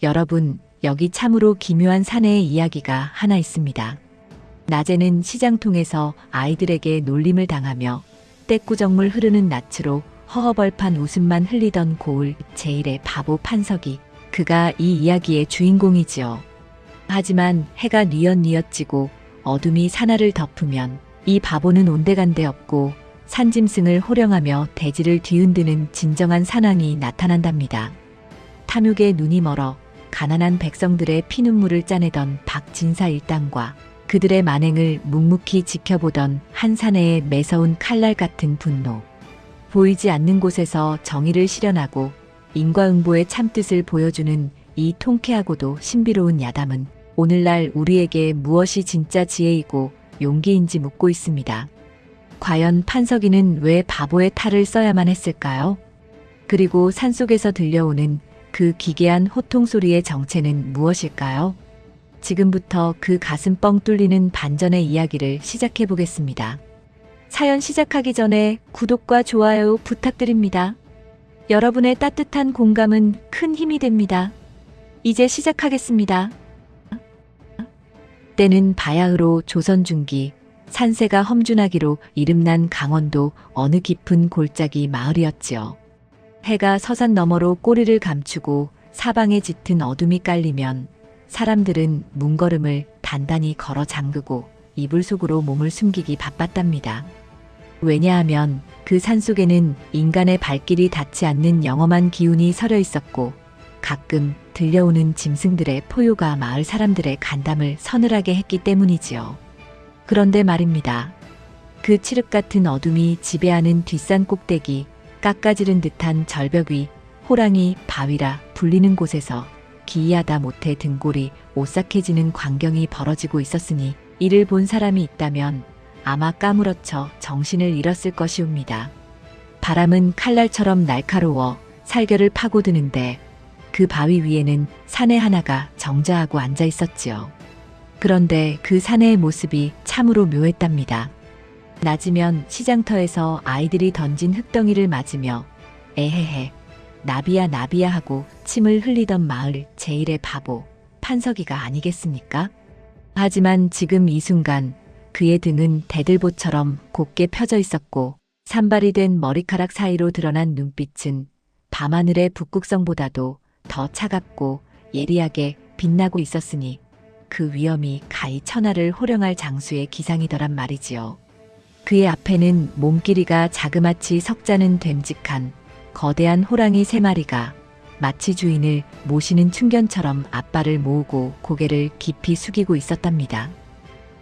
여러분, 여기 참으로 기묘한 사내의 이야기가 하나 있습니다. 낮에는 시장통에서 아이들에게 놀림을 당하며 떼꾸정물 흐르는 낯으로 허허벌판 웃음만 흘리던 고을 제1의 바보 판석이, 그가 이 이야기의 주인공이지요. 하지만 해가 뉘엿뉘엿 지고 어둠이 산하를 덮으면 이 바보는 온데간데 없고 산짐승을 호령하며 대지를 뒤흔드는 진정한 산왕이 나타난답니다. 탐욕에 눈이 멀어 가난한 백성들의 피눈물을 짜내던 박진사 일당과 그들의 만행을 묵묵히 지켜보던 한 사내의 매서운 칼날 같은 분노. 보이지 않는 곳에서 정의를 실현하고 인과응보의 참뜻을 보여주는 이 통쾌하고도 신비로운 야담은 오늘날 우리에게 무엇이 진짜 지혜이고 용기인지 묻고 있습니다. 과연 판석이는 왜 바보의 탈을 써야만 했을까요? 그리고 산속에서 들려오는 그 기괴한 호통 소리의 정체는 무엇일까요? 지금부터 그 가슴 뻥 뚫리는 반전의 이야기를 시작해 보겠습니다. 사연 시작하기 전에 구독과 좋아요 부탁드립니다. 여러분의 따뜻한 공감은 큰 힘이 됩니다. 이제 시작하겠습니다. 때는 바야흐로 조선 중기, 산세가 험준하기로 이름난 강원도 어느 깊은 골짜기 마을이었지요. 해가 서산 너머로 꼬리를 감추고 사방에 짙은 어둠이 깔리면 사람들은 문걸음을 단단히 걸어 잠그고 이불 속으로 몸을 숨기기 바빴답니다. 왜냐하면 그 산속에는 인간의 발길이 닿지 않는 영험한 기운이 서려 있었고 가끔 들려오는 짐승들의 포효가 마을 사람들의 간담을 서늘하게 했기 때문이지요. 그런데 말입니다. 그 칠흑 같은 어둠이 지배하는 뒷산 꼭대기, 깎아지른 듯한 절벽 위, 호랑이 바위라 불리는 곳에서 기이하다 못해 등골이 오싹해지는 광경이 벌어지고 있었으니 이를 본 사람이 있다면 아마 까무러쳐 정신을 잃었을 것이옵니다. 바람은 칼날처럼 날카로워 살결을 파고드는데 그 바위 위에는 사내 하나가 정자하고 앉아 있었지요. 그런데 그 사내의 모습이 참으로 묘했답니다. 낮이면 시장터에서 아이들이 던진 흙덩이를 맞으며 에헤헤 나비야 나비야 하고 침을 흘리던 마을 제1의 바보 판석이가 아니겠습니까? 하지만 지금 이 순간 그의 등은 대들보처럼 곱게 펴져 있었고 산발이 된 머리카락 사이로 드러난 눈빛은 밤하늘의 북극성보다도 더 차갑고 예리하게 빛나고 있었으니 그 위엄이 가히 천하를 호령할 장수의 기상이더란 말이지요. 그의 앞에는 몸길이가 자그마치 석자는 됨직한 거대한 호랑이 3마리가 마치 주인을 모시는 충견처럼 앞발을 모으고 고개를 깊이 숙이고 있었답니다.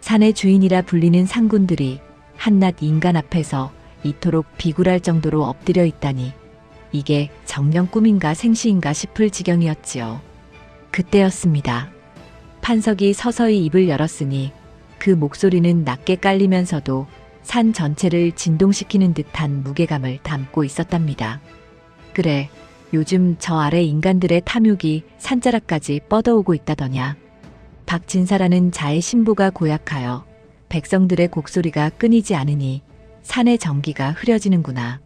산의 주인이라 불리는 상군들이 한낱 인간 앞에서 이토록 비굴할 정도로 엎드려 있다니 이게 정녕 꿈인가 생시인가 싶을 지경이었지요. 그때였습니다. 판석이 서서히 입을 열었으니 그 목소리는 낮게 깔리면서도 산 전체를 진동시키는 듯한 무게감을 담고 있었답니다. 그래, 요즘 저 아래 인간들의 탐욕이 산자락까지 뻗어오고 있다더냐. 박진사라는 자의 신보가 고약하여 백성들의 곡소리가 끊이지 않으니 산의 전기가 흐려지는구나.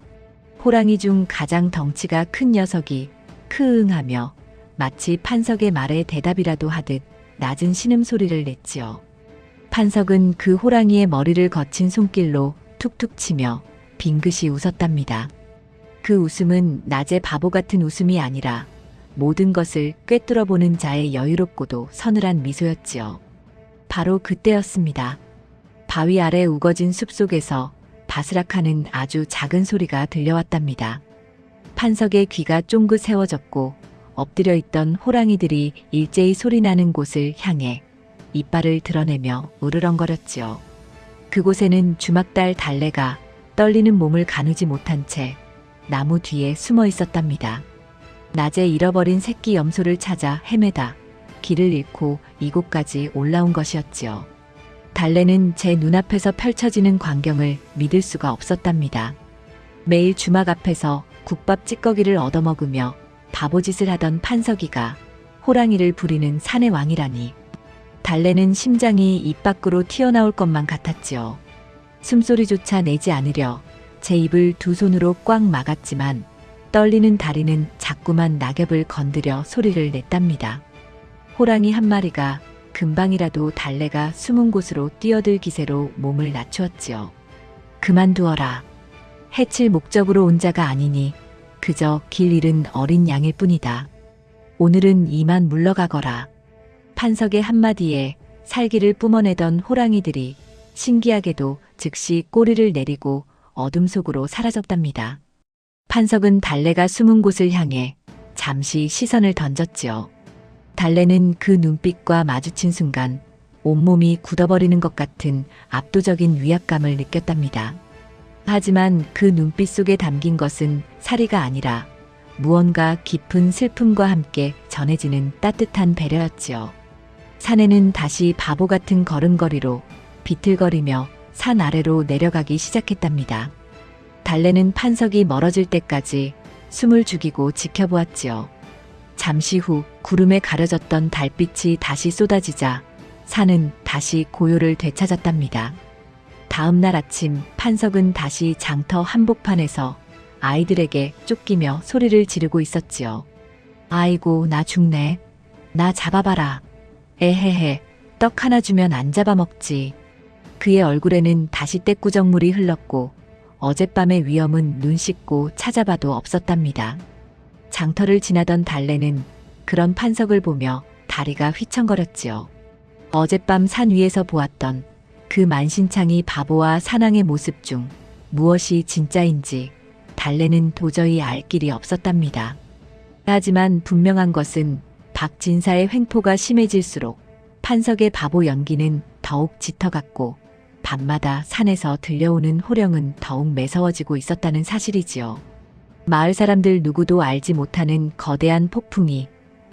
호랑이 중 가장 덩치가 큰 녀석이 크응하며 마치 판석의 말에 대답이라도 하듯 낮은 신음소리를 냈지요. 판석은 그 호랑이의 머리를 거친 손길로 툭툭 치며 빙긋이 웃었답니다. 그 웃음은 낮의 바보 같은 웃음이 아니라 모든 것을 꿰뚫어보는 자의 여유롭고도 서늘한 미소였지요. 바로 그때였습니다. 바위 아래 우거진 숲속에서 바스락하는 아주 작은 소리가 들려왔답니다. 판석의 귀가 쫑긋 세워졌고 엎드려 있던 호랑이들이 일제히 소리나는 곳을 향해 이빨을 드러내며 으르렁거렸지요. 그곳에는 주막달 달래가 떨리는 몸을 가누지 못한 채 나무 뒤에 숨어 있었답니다. 낮에 잃어버린 새끼 염소를 찾아 헤매다 길을 잃고 이곳까지 올라온 것이었지요. 달래는 제 눈앞에서 펼쳐지는 광경을 믿을 수가 없었답니다. 매일 주막 앞에서 국밥 찌꺼기를 얻어먹으며 바보짓을 하던 판석이가 호랑이를 부리는 산의 왕이라니. 달래는 심장이 입 밖으로 튀어나올 것만 같았지요. 숨소리조차 내지 않으려 제 입을 두 손으로 꽉 막았지만 떨리는 다리는 자꾸만 낙엽을 건드려 소리를 냈답니다. 호랑이 한 마리가 금방이라도 달래가 숨은 곳으로 뛰어들 기세로 몸을 낮추었지요. 그만두어라. 해칠 목적으로 온 자가 아니니 그저 길 잃은 어린 양일 뿐이다. 오늘은 이만 물러가거라. 판석의 한마디에 살기를 뿜어내던 호랑이들이 신기하게도 즉시 꼬리를 내리고 어둠 속으로 사라졌답니다. 판석은 달래가 숨은 곳을 향해 잠시 시선을 던졌지요. 달래는 그 눈빛과 마주친 순간 온몸이 굳어버리는 것 같은 압도적인 위압감을 느꼈답니다. 하지만 그 눈빛 속에 담긴 것은 살이가 아니라 무언가 깊은 슬픔과 함께 전해지는 따뜻한 배려였지요. 사내는 다시 바보 같은 걸음걸이로 비틀거리며 산 아래로 내려가기 시작했답니다. 달래는 판석이 멀어질 때까지 숨을 죽이고 지켜보았지요. 잠시 후 구름에 가려졌던 달빛이 다시 쏟아지자 산은 다시 고요를 되찾았답니다. 다음 날 아침 판석은 다시 장터 한복판에서 아이들에게 쫓기며 소리를 지르고 있었지요. 아이고 나 죽네. 나 잡아봐라. 에헤헤 떡 하나 주면 안 잡아먹지. 그의 얼굴에는 다시 떼꾸정물이 흘렀고 어젯밤의 위험은 눈 씻고 찾아봐도 없었답니다. 장터를 지나던 달래는 그런 판석을 보며 다리가 휘청거렸지요. 어젯밤 산 위에서 보았던 그 만신창이 바보와 사낭의 모습 중 무엇이 진짜인지 달래는 도저히 알 길이 없었답니다. 하지만 분명한 것은 박진사의 횡포가 심해질수록 판석의 바보 연기는 더욱 짙어갔고 밤마다 산에서 들려오는 호령은 더욱 매서워지고 있었다는 사실이지요. 마을 사람들 누구도 알지 못하는 거대한 폭풍이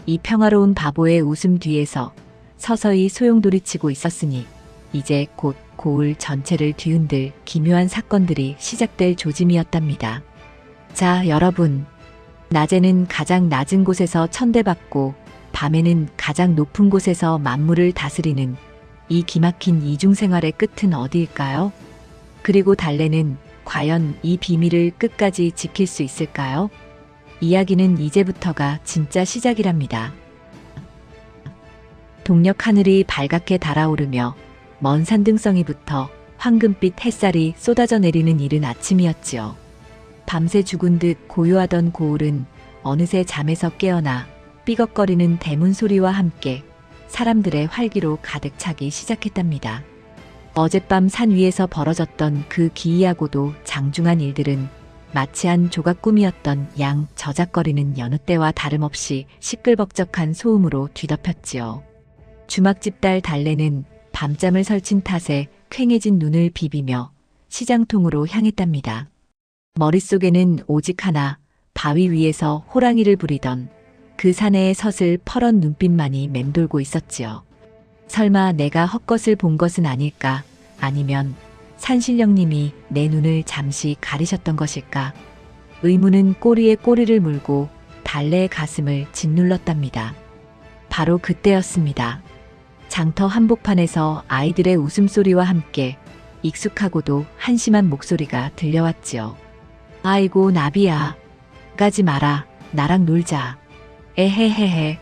이 평화로운 바보의 웃음 뒤에서 서서히 소용돌이치고 있었으니 이제 곧 고을 전체를 뒤흔들 기묘한 사건들이 시작될 조짐이었답니다. 자, 여러분. 낮에는 가장 낮은 곳에서 천대받고 밤에는 가장 높은 곳에서 만물을 다스리는 이 기막힌 이중생활의 끝은 어디일까요? 그리고 달래는 과연 이 비밀을 끝까지 지킬 수 있을까요? 이야기는 이제부터가 진짜 시작이랍니다. 동력 하늘이 발갛게 달아오르며 먼 산등성이부터 황금빛 햇살이 쏟아져 내리는 이른 아침이었지요. 밤새 죽은 듯 고요하던 고을은 어느새 잠에서 깨어나 삐걱거리는 대문 소리와 함께 사람들의 활기로 가득 차기 시작했답니다. 어젯밤 산 위에서 벌어졌던 그 기이하고도 장중한 일들은 마치 한 조각 꿈이었던 양 저작거리는 여느 때와 다름없이 시끌벅적한 소음으로 뒤덮였지요. 주막집 딸 달래는 밤잠을 설친 탓에 퀭해진 눈을 비비며 시장통으로 향했답니다. 머릿속에는 오직 하나, 바위 위에서 호랑이를 부리던 그 사내의 서슬 퍼런 눈빛만이 맴돌고 있었지요. 설마 내가 헛것을 본 것은 아닐까? 아니면 산신령님이 내 눈을 잠시 가리셨던 것일까? 의문은 꼬리에 꼬리를 물고 달래의 가슴을 짓눌렀답니다. 바로 그때였습니다. 장터 한복판에서 아이들의 웃음소리와 함께 익숙하고도 한심한 목소리가 들려왔지요. 아이고 나비야. 가지 마라. 나랑 놀자. 에헤헤헤.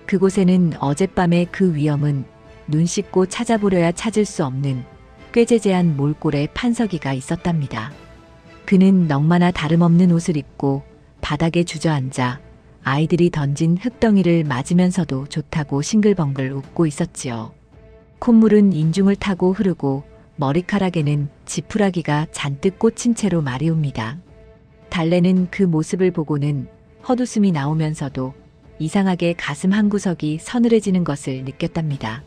그곳에는 어젯밤의 그 위험은 눈 씻고 찾아보려야 찾을 수 없는 꾀재재한 몰골의 판석이가 있었답니다. 그는 넉마나 다름없는 옷을 입고 바닥에 주저앉아 아이들이 던진 흙덩이를 맞으면서도 좋다고 싱글벙글 웃고 있었지요. 콧물은 인중을 타고 흐르고 머리카락에는 지푸라기가 잔뜩 꽂힌 채로 마리옵니다. 달래는 그 모습을 보고는 헛웃음이 나오면서도 이상하게 가슴 한구석이 서늘해지는 것을 느꼈답니다.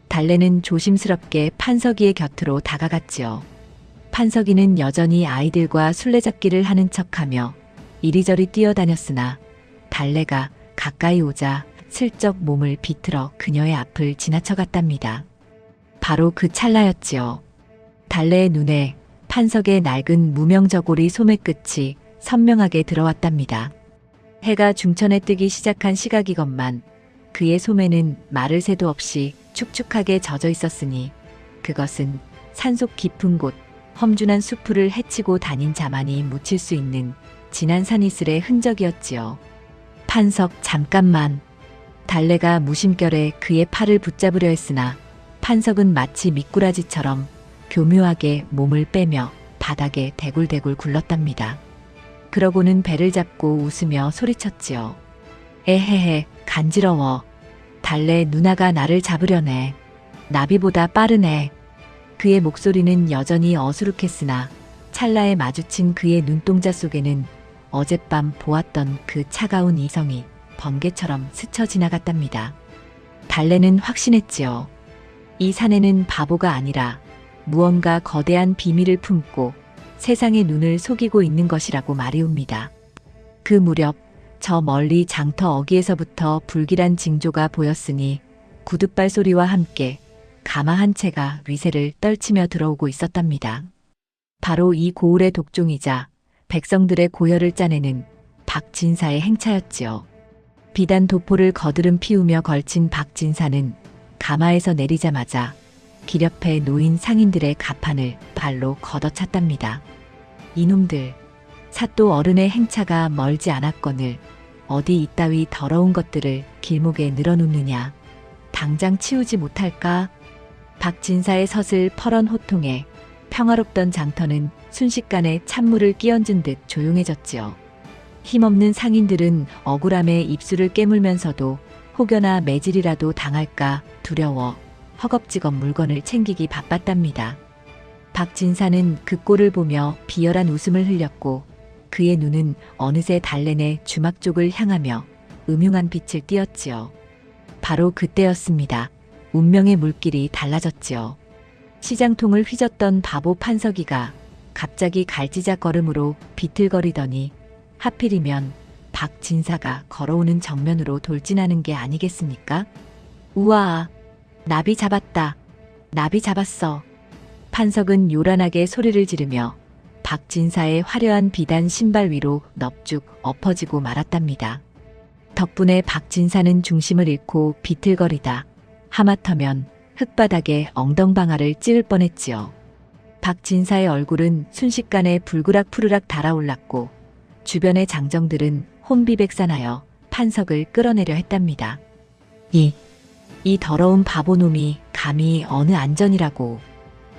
달래는 조심스럽게 판석이의 곁으로 다가갔지요. 판석이는 여전히 아이들과 술래잡기를 하는 척하며 이리저리 뛰어다녔으나 달래가 가까이 오자 슬쩍 몸을 비틀어 그녀의 앞을 지나쳐갔답니다. 바로 그 찰나였지요. 달래의 눈에 판석의 낡은 무명저고리 소매 끝이 선명하게 들어왔답니다. 해가 중천에 뜨기 시작한 시각이건만 그의 소매는 마를 새도 없이 축축하게 젖어 있었으니 그것은 산속 깊은 곳 험준한 수풀을 헤치고 다닌 자만이 묻힐 수 있는 진한 산이슬의 흔적이었지요. 판석 잠깐만. 달래가 무심결에 그의 팔을 붙잡으려 했으나 판석은 마치 미꾸라지처럼 교묘하게 몸을 빼며 바닥에 대굴대굴 굴렀답니다. 그러고는 배를 잡고 웃으며 소리쳤지요. 에헤헤, 간지러워. 달래 누나가 나를 잡으려네. 나비보다 빠르네. 그의 목소리는 여전히 어수룩했으나 찰나에 마주친 그의 눈동자 속에는 어젯밤 보았던 그 차가운 이성이 번개처럼 스쳐 지나갔답니다. 달래는 확신했지요. 이 사내는 바보가 아니라 무언가 거대한 비밀을 품고 세상의 눈을 속이고 있는 것이라고 말이옵니다. 그 무렵 저 멀리 장터 어귀에서부터 불길한 징조가 보였으니 구둣발 소리와 함께 가마 한 채가 위세를 떨치며 들어오고 있었답니다. 바로 이 고을의 독종이자 백성들의 고열을 짜내는 박진사의 행차였지요. 비단 도포를 거드름 피우며 걸친 박진사는 가마에서 내리자마자 길 옆에 놓인 상인들의 가판을 발로 걷어찼답니다. 이놈들, 사또 어른의 행차가 멀지 않았거늘 어디 이따위 더러운 것들을 길목에 늘어놓느냐. 당장 치우지 못할까? 박진사의 서슬 퍼런 호통에 평화롭던 장터는 순식간에 찬물을 끼얹은 듯 조용해졌지요. 힘없는 상인들은 억울함에 입술을 깨물면서도 혹여나 매질이라도 당할까 두려워 허겁지겁 물건을 챙기기 바빴답니다. 박진사는 그 꼴을 보며 비열한 웃음을 흘렸고 그의 눈은 어느새 달래네 주막 쪽을 향하며 음흉한 빛을 띄었지요. 바로 그때였습니다. 운명의 물길이 달라졌지요. 시장통을 휘젓던 바보 판석이가 갑자기 갈지자 걸음으로 비틀거리더니 하필이면 박진사가 걸어오는 정면으로 돌진하는 게 아니겠습니까? 우와! 나비 잡았다. 나비 잡았어. 판석은 요란하게 소리를 지르며 박진사의 화려한 비단 신발 위로 넙죽 엎어지고 말았답니다. 덕분에 박진사는 중심을 잃고 비틀거리다 하마터면 흙바닥에 엉덩방아를 찌를 뻔했지요. 박진사의 얼굴은 순식간에 불그락 푸르락 달아올랐고 주변의 장정들은 혼비백산하여 판석을 끌어내려 했답니다. 이 더러운 바보놈이 감히 어느 안전이라고.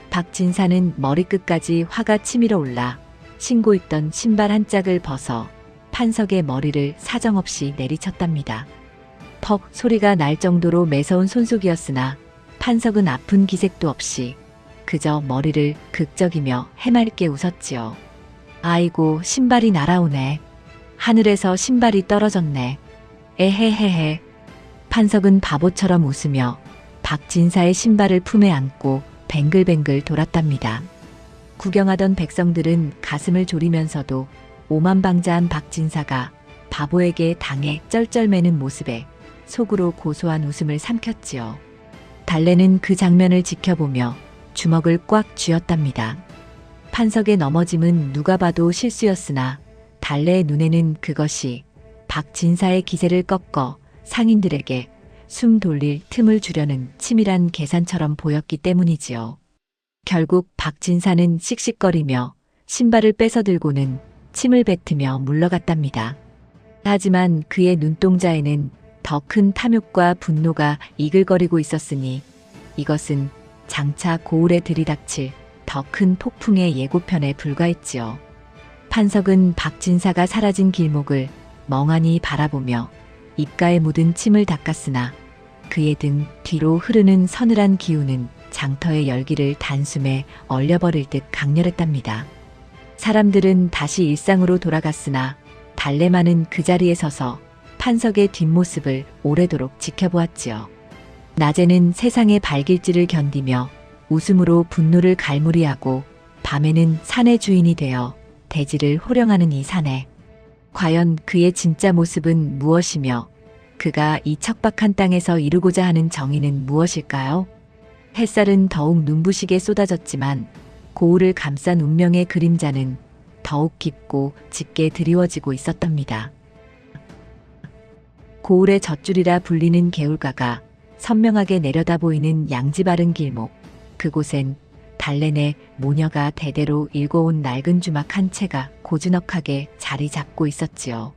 박진사는 머리끝까지 화가 치밀어 올라 신고 있던 신발 한 짝을 벗어 판석의 머리를 사정없이 내리쳤답니다. 퍽 소리가 날 정도로 매서운 손속이었으나 판석은 아픈 기색도 없이 그저 머리를 극적이며 해맑게 웃었지요. 아이고, 신발이 날아오네. 하늘에서 신발이 떨어졌네. 에헤헤헤. 판석은 바보처럼 웃으며 박진사의 신발을 품에 안고 뱅글뱅글 돌았답니다. 구경하던 백성들은 가슴을 졸이면서도 오만방자한 박진사가 바보에게 당해 쩔쩔매는 모습에 속으로 고소한 웃음을 삼켰지요. 달래는 그 장면을 지켜보며 주먹을 꽉 쥐었답니다. 판석의 넘어짐은 누가 봐도 실수였으나 달래의 눈에는 그것이 박진사의 기세를 꺾어 상인들에게 숨 돌릴 틈을 주려는 치밀한 계산처럼 보였기 때문이지요. 결국 박진사는 씩씩거리며 신발을 뺏어들고는 침을 뱉으며 물러갔답니다. 하지만 그의 눈동자에는 더 큰 탐욕과 분노가 이글거리고 있었으니 이것은 장차 고을에 들이닥칠 더 큰 폭풍의 예고편에 불과했지요. 판석은 박진사가 사라진 길목을 멍하니 바라보며 입가에 묻은 침을 닦았으나 그의 등 뒤로 흐르는 서늘한 기운은 장터의 열기를 단숨에 얼려버릴 듯 강렬했답니다. 사람들은 다시 일상으로 돌아갔으나 달래만은 그 자리에 서서 판석의 뒷모습을 오래도록 지켜보았지요. 낮에는 세상의 발길질을 견디며 웃음으로 분노를 갈무리하고 밤에는 산의 주인이 되어 대지를 호령하는 이 사내. 과연 그의 진짜 모습은 무엇이며 그가 이 척박한 땅에서 이루고자 하는 정의는 무엇일까요? 햇살은 더욱 눈부시게 쏟아졌지만 고을을 감싼 운명의 그림자는 더욱 깊고 짙게 드리워지고 있었답니다. 고을의 젖줄이라 불리는 개울가가 선명하게 내려다 보이는 양지 바른 길목. 그곳엔 달래네 모녀가 대대로 일궈온 낡은 주막 한 채가 고즈넉하게 자리 잡고 있었지요.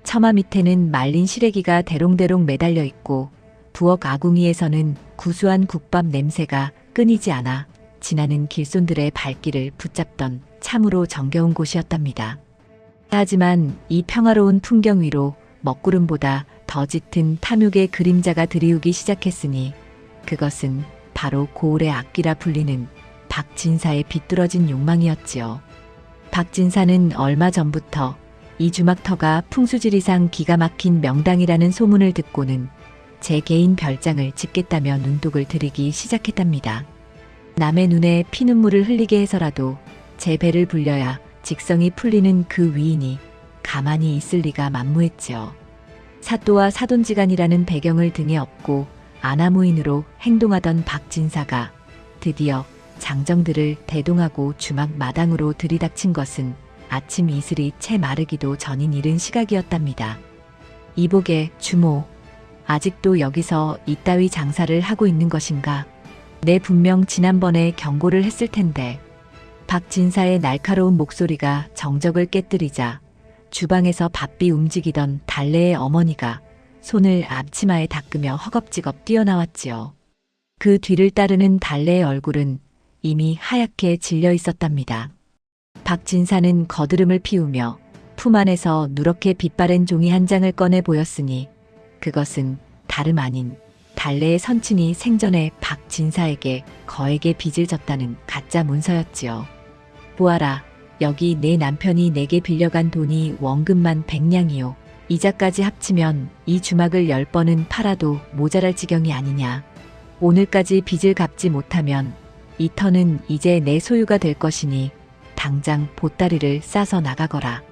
처마 밑에는 말린 시래기가 대롱대롱 매달려 있고 부엌 아궁이에서는 구수한 국밥 냄새가 끊이지 않아 지나는 길손들의 발길을 붙잡던 참으로 정겨운 곳이었답니다. 하지만 이 평화로운 풍경 위로 먹구름보다 더 짙은 탐욕의 그림자가 드리우기 시작했으니 그것은 바로 고을의 악귀라 불리는 박진사의 비뚤어진 욕망이었지요. 박진사는 얼마 전부터 이 주막터가 풍수지리상 기가 막힌 명당이라는 소문을 듣고는 제 개인 별장을 짓겠다며 눈독을 들이기 시작했답니다. 남의 눈에 피눈물을 흘리게 해서라도 제 배를 불려야 직성이 풀리는 그 위인이 가만히 있을 리가 만무했지요. 사또와 사돈지간이라는 배경을 등에 업고 아나무인으로 행동하던 박진사가 드디어 장정들을 대동하고 주막 마당으로 들이닥친 것은 아침 이슬이 채 마르기도 전인 이른 시각이었답니다. 이보게 주모, 아직도 여기서 이따위 장사를 하고 있는 것인가? 내 분명 지난번에 경고를 했을 텐데. 박진사의 날카로운 목소리가 정적을 깨뜨리자 주방에서 바삐 움직이던 달래의 어머니가 손을 앞치마에 닦으며 허겁지겁 뛰어나왔지요. 그 뒤를 따르는 달래의 얼굴은 이미 하얗게 질려 있었답니다. 박진사는 거드름을 피우며 품 안에서 누렇게 빛바랜 종이 한 장을 꺼내 보였으니 그것은 다름 아닌 달래의 선친이 생전에 박진사에게 거액의 빚을 졌다는 가짜 문서였지요. 보아라, 여기 내 남편이 내게 빌려간 돈이 원금만 100냥이요. 이자까지 합치면 이 주막을 10번은 팔아도 모자랄 지경이 아니냐. 오늘까지 빚을 갚지 못하면 이 터는 이제 내 소유가 될 것이니 당장 보따리를 싸서 나가거라.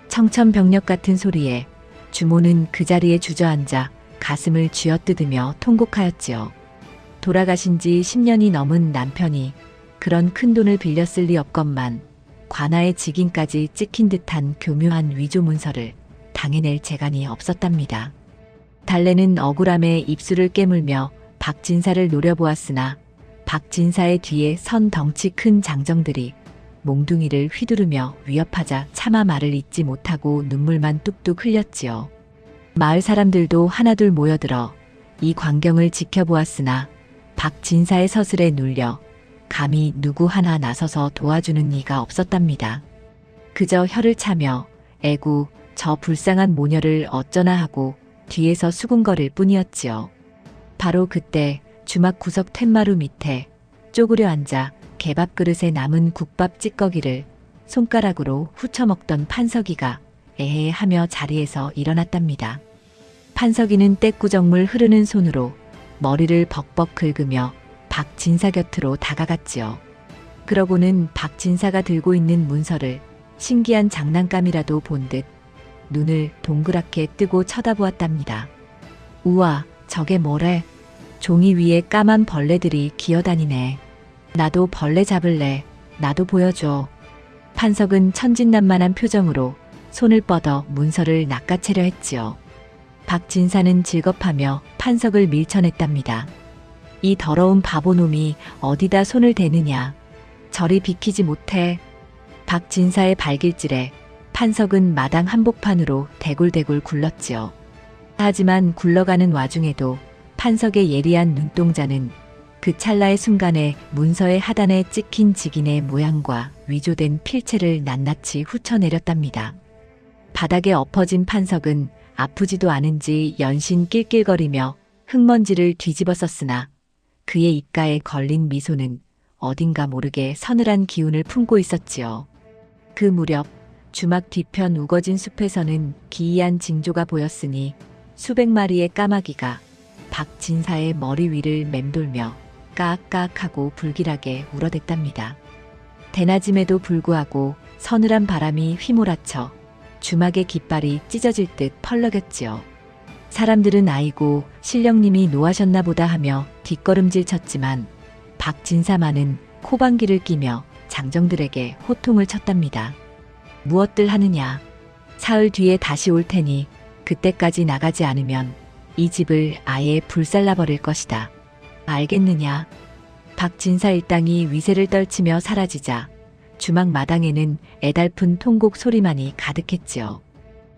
청천벽력 같은 소리에 주모는 그 자리에 주저앉아 가슴을 쥐어뜯으며 통곡하였지요. 돌아가신 지 10년이 넘은 남편이 그런 큰 돈을 빌렸을 리 없건만 관아의 직인까지 찍힌 듯한 교묘한 위조 문서를 당해낼 재간이 없었답니다. 달래는 억울함에 입술을 깨물며 박진사를 노려보았으나 박진사의 뒤에 선 덩치 큰 장정들이 몽둥이를 휘두르며 위협하자 차마 말을 잇지 못하고 눈물만 뚝뚝 흘렸지요. 마을 사람들도 하나둘 모여들어 이 광경을 지켜보았으나 박진사의 서슬에 눌려 감히 누구 하나 나서서 도와주는 이가 없었답니다. 그저 혀를 차며 애구 저 불쌍한 모녀를 어쩌나 하고 뒤에서 수군거릴 뿐이었지요. 바로 그때 주막 구석 툇마루 밑에 쪼그려 앉아 개밥 그릇에 남은 국밥 찌꺼기를 손가락으로 후쳐먹던 판석이가 에헤하며 자리에서 일어났답니다. 판석이는 떼꾸정물 흐르는 손으로 머리를 벅벅 긁으며 박진사 곁으로 다가갔지요. 그러고는 박진사가 들고 있는 문서를 신기한 장난감이라도 본 듯 눈을 동그랗게 뜨고 쳐다보았답니다. 우와, 저게 뭐래? 종이 위에 까만 벌레들이 기어다니네. 나도 벌레 잡을래. 나도 보여줘. 판석은 천진난만한 표정으로 손을 뻗어 문서를 낚아채려 했지요. 박진사는 질겁하며 판석을 밀쳐냈답니다. 이 더러운 바보놈이 어디다 손을 대느냐. 저리 비키지 못해. 박진사의 발길질에 판석은 마당 한복판으로 대굴대굴 굴렀지요. 하지만 굴러가는 와중에도 판석의 예리한 눈동자는 그 찰나의 순간에 문서의 하단에 찍힌 직인의 모양과 위조된 필체를 낱낱이 훑어내렸답니다. 바닥에 엎어진 판석은 아프지도 않은지 연신 낄낄거리며 흙먼지를 뒤집어 썼으나 그의 입가에 걸린 미소는 어딘가 모르게 서늘한 기운을 품고 있었지요. 그 무렵 주막 뒤편 우거진 숲에서는 기이한 징조가 보였으니 수백 마리의 까마귀가 박진사의 머리 위를 맴돌며 까악까악하고 불길하게 울어댔답니다. 대낮임에도 불구하고 서늘한 바람이 휘몰아쳐 주막의 깃발이 찢어질 듯 펄럭였지요. 사람들은 아이고 신령님이 노하셨나 보다 하며 뒷걸음질 쳤지만 박진사만은 코방귀를 끼며 장정들에게 호통을 쳤답니다. 무엇들 하느냐. 사흘 뒤에 다시 올 테니 그때까지 나가지 않으면 이 집을 아예 불살라버릴 것이다. 알겠느냐. 박진사 일당이 위세를 떨치며 사라지자 주막 마당에는 애달픈 통곡 소리만이 가득했지요.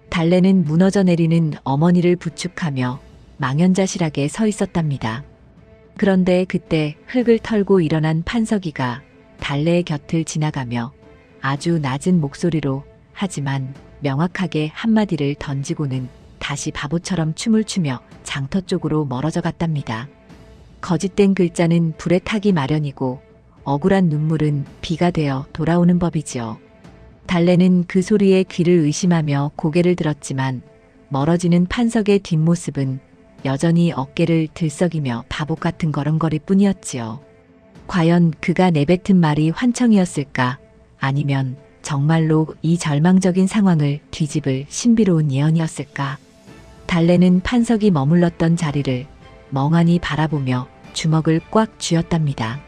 달래는 무너져 내리는 어머니를 부축하며 망연자실하게 서 있었답니다. 그런데 그때 흙을 털고 일어난 판석이가 달래의 곁을 지나가며 아주 낮은 목소리로 하지만 명확하게 한마디를 던지고는 다시 바보처럼 춤을 추며 장터 쪽으로 멀어져 갔답니다. 거짓된 글자는 불에 타기 마련이고 억울한 눈물은 비가 되어 돌아오는 법이지요. 달래는 그 소리에 귀를 의심하며 고개를 들었지만 멀어지는 판석의 뒷모습은 여전히 어깨를 들썩이며 바보 같은 걸음걸이 뿐이었지요. 과연 그가 내뱉은 말이 환청이었을까? 아니면 정말로 이 절망적인 상황을 뒤집을 신비로운 예언이었을까? 달래는 판석이 머물렀던 자리를 멍하니 바라보며 주먹을 꽉 쥐었답니다.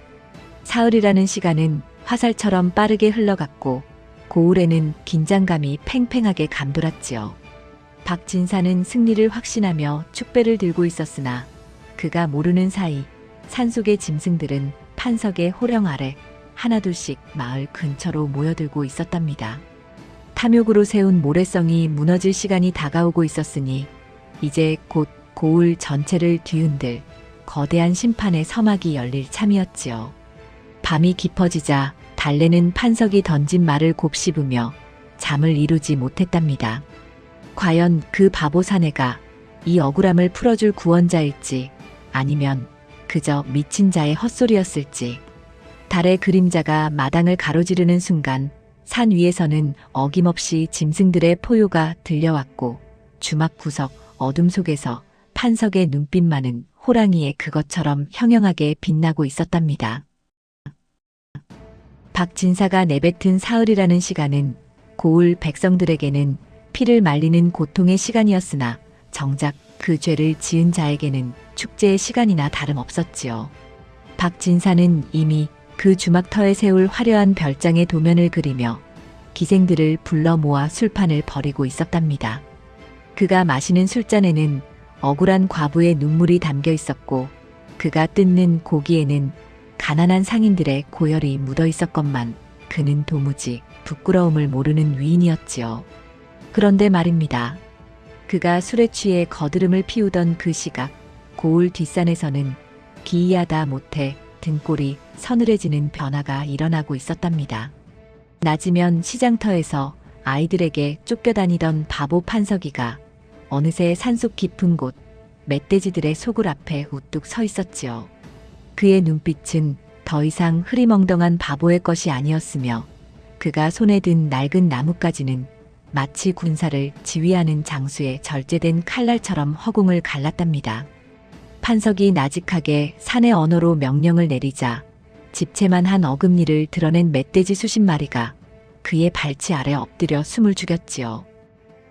사흘이라는 시간은 화살처럼 빠르게 흘러갔고 고울에는 긴장감이 팽팽하게 감돌았지요. 박진사는 승리를 확신하며 축배를 들고 있었으나 그가 모르는 사이 산속의 짐승들은 판석의 호령 아래 하나둘씩 마을 근처로 모여들고 있었답니다. 탐욕으로 세운 모래성이 무너질 시간이 다가오고 있었으니 이제 곧 고울 전체를 뒤흔들 거대한 심판의 서막이 열릴 참이었지요. 밤이 깊어지자 달래는 판석이 던진 말을 곱씹으며 잠을 이루지 못했답니다. 과연 그 바보 사내가 이 억울함을 풀어줄 구원자일지 아니면 그저 미친 자의 헛소리였을지. 달의 그림자가 마당을 가로지르는 순간 산 위에서는 어김없이 짐승들의 포효가 들려왔고 주막 구석 어둠 속에서 판석의 눈빛만은 호랑이의 그것처럼 형형하게 빛나고 있었답니다. 박진사가 내뱉은 사흘이라는 시간은 고을 백성들에게는 피를 말리는 고통의 시간이었으나 정작 그 죄를 지은 자에게는 축제의 시간이나 다름없었지요. 박진사는 이미 그 주막터에 세울 화려한 별장의 도면을 그리며 기생들을 불러 모아 술판을 벌이고 있었답니다. 그가 마시는 술잔에는 억울한 과부의 눈물이 담겨 있었고 그가 뜯는 고기에는 가난한 상인들의 고열이 묻어 있었건만 그는 도무지 부끄러움을 모르는 위인이었지요. 그런데 말입니다. 그가 술에 취해 거드름을 피우던 그 시각 고을 뒷산에서는 기이하다 못해 등골이 서늘해지는 변화가 일어나고 있었답니다. 낮이면 시장터에서 아이들에게 쫓겨다니던 바보 판석이가 어느새 산속 깊은 곳 멧돼지들의 소굴 앞에 우뚝 서 있었지요. 그의 눈빛은 더 이상 흐리멍덩한 바보의 것이 아니었으며 그가 손에 든 낡은 나뭇가지는 마치 군사를 지휘하는 장수의 절제된 칼날처럼 허공을 갈랐답니다. 판석이 나직하게 산의 언어로 명령을 내리자 집채만 한 어금니를 드러낸 멧돼지 수십 마리가 그의 발치 아래 엎드려 숨을 죽였지요.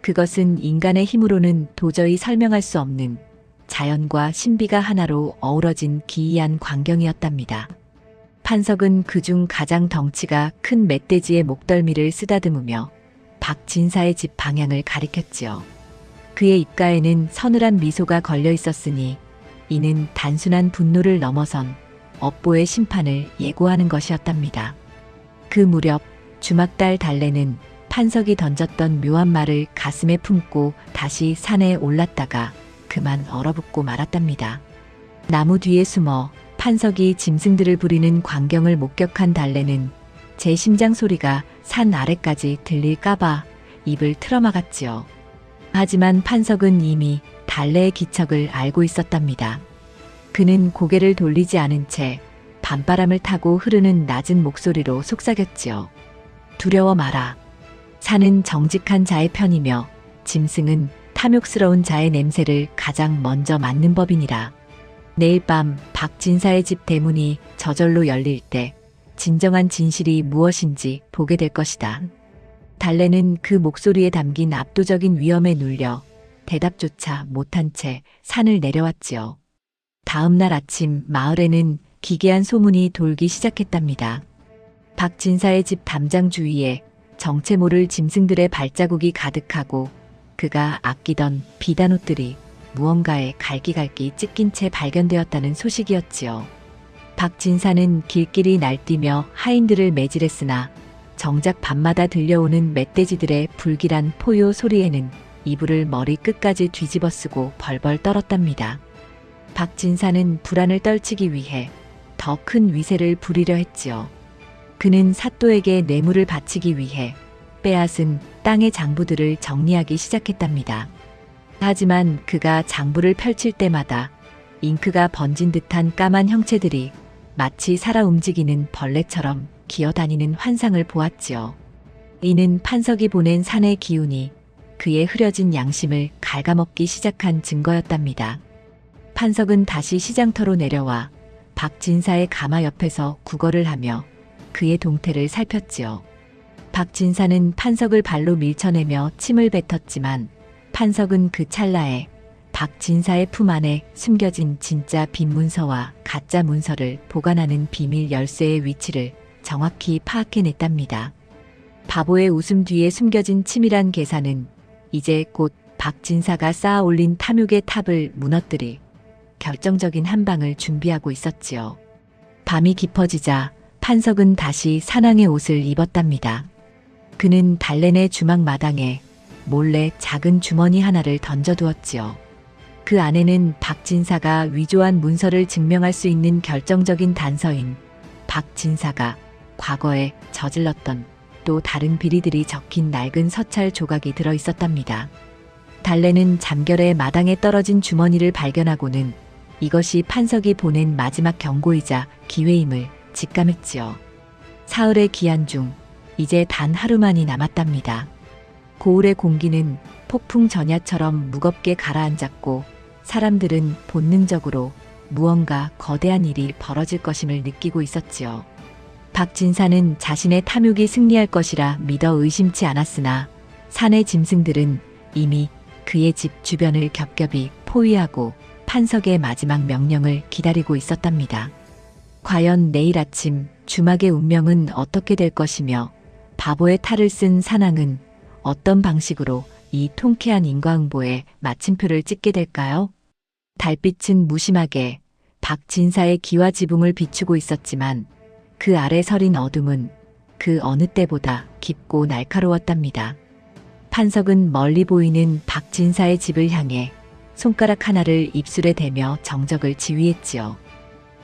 그것은 인간의 힘으로는 도저히 설명할 수 없는 자연과 신비가 하나로 어우러진 기이한 광경이었답니다. 판석은 그중 가장 덩치가 큰 멧돼지의 목덜미를 쓰다듬으며 박진사의 집 방향을 가리켰지요. 그의 입가에는 서늘한 미소가 걸려 있었으니 이는 단순한 분노를 넘어선 업보의 심판을 예고하는 것이었답니다. 그 무렵 주막딸 달래는 판석이 던졌던 묘한 말을 가슴에 품고 다시 산에 올랐다가 그만 얼어붙고 말았답니다. 나무 뒤에 숨어 판석이 짐승들을 부리는 광경을 목격한 달래는 제 심장 소리가 산 아래까지 들릴까봐 입을 틀어막았지요. 하지만 판석은 이미 달래의 기척을 알고 있었답니다. 그는 고개를 돌리지 않은 채 밤바람을 타고 흐르는 낮은 목소리로 속삭였지요. 두려워 마라. 산은 정직한 자의 편이며 짐승은 탐욕스러운 자의 냄새를 가장 먼저 맡는 법이니라. 내일 밤 박진사의 집 대문이 저절로 열릴 때 진정한 진실이 무엇인지 보게 될 것이다. 달래는 그 목소리에 담긴 압도적인 위험에 눌려 대답조차 못한 채 산을 내려왔지요. 다음 날 아침 마을에는 기괴한 소문이 돌기 시작했답니다. 박진사의 집 담장 주위에 정체 모를 짐승들의 발자국이 가득하고 그가 아끼던 비단옷들이 무언가에 갈기갈기 찢긴 채 발견되었다는 소식이었지요. 박진사는 길길이 날뛰며 하인들을 매질했으나 정작 밤마다 들려오는 멧돼지들의 불길한 포효 소리에는 이불을 머리 끝까지 뒤집어 쓰고 벌벌 떨었답니다. 박진사는 불안을 떨치기 위해 더 큰 위세를 부리려 했지요. 그는 사또에게 뇌물을 바치기 위해 빼앗은 땅의 장부들을 정리하기 시작했답니다. 하지만 그가 장부를 펼칠 때마다 잉크가 번진 듯한 까만 형체들이 마치 살아 움직이는 벌레처럼 기어다니는 환상을 보았지요. 이는 판석이 보낸 산의 기운이 그의 흐려진 양심을 갉아먹기 시작한 증거였답니다. 판석은 다시 시장터로 내려와 박진사의 가마 옆에서 구걸을 하며 그의 동태를 살폈지요. 박진사는 판석을 발로 밀쳐내며 침을 뱉었지만 판석은 그 찰나에 박진사의 품 안에 숨겨진 진짜 빈 문서와 가짜 문서를 보관하는 비밀 열쇠의 위치를 정확히 파악해냈답니다. 바보의 웃음 뒤에 숨겨진 치밀한 계산은 이제 곧 박진사가 쌓아 올린 탐욕의 탑을 무너뜨릴 결정적인 한 방을 준비하고 있었지요. 밤이 깊어지자 판석은 다시 사낭의 옷을 입었답니다. 그는 달래내 주막 마당에 몰래 작은 주머니 하나를 던져두었지요. 그 안에는 박진사가 위조한 문서를 증명할 수 있는 결정적인 단서인 박진사가 과거에 저질렀던 또 다른 비리들이 적힌 낡은 서찰 조각이 들어 있었답니다. 달래는 잠결에 마당에 떨어진 주머니를 발견하고는 이것이 판석이 보낸 마지막 경고이자 기회임을 직감했지요. 사흘의 기한 중 이제 단 하루만이 남았답니다. 고을의 공기는 폭풍 전야처럼 무겁게 가라앉았고 사람들은 본능적으로 무언가 거대한 일이 벌어질 것임을 느끼고 있었지요. 박진사는 자신의 탐욕이 승리할 것이라 믿어 의심치 않았으나 산의 짐승들은 이미 그의 집 주변을 겹겹이 포위하고 판석의 마지막 명령을 기다리고 있었답니다. 과연 내일 아침 주막의 운명은 어떻게 될 것이며 바보의 탈을 쓴 산왕은 어떤 방식으로 이 통쾌한 인과응보에 마침표를 찍게 될까요? 달빛은 무심하게 박진사의 기와 지붕을 비추고 있었지만 그 아래 서린 어둠은 그 어느 때보다 깊고 날카로웠답니다. 판석은 멀리 보이는 박진사의 집을 향해 손가락 하나를 입술에 대며 정적을 지휘했지요.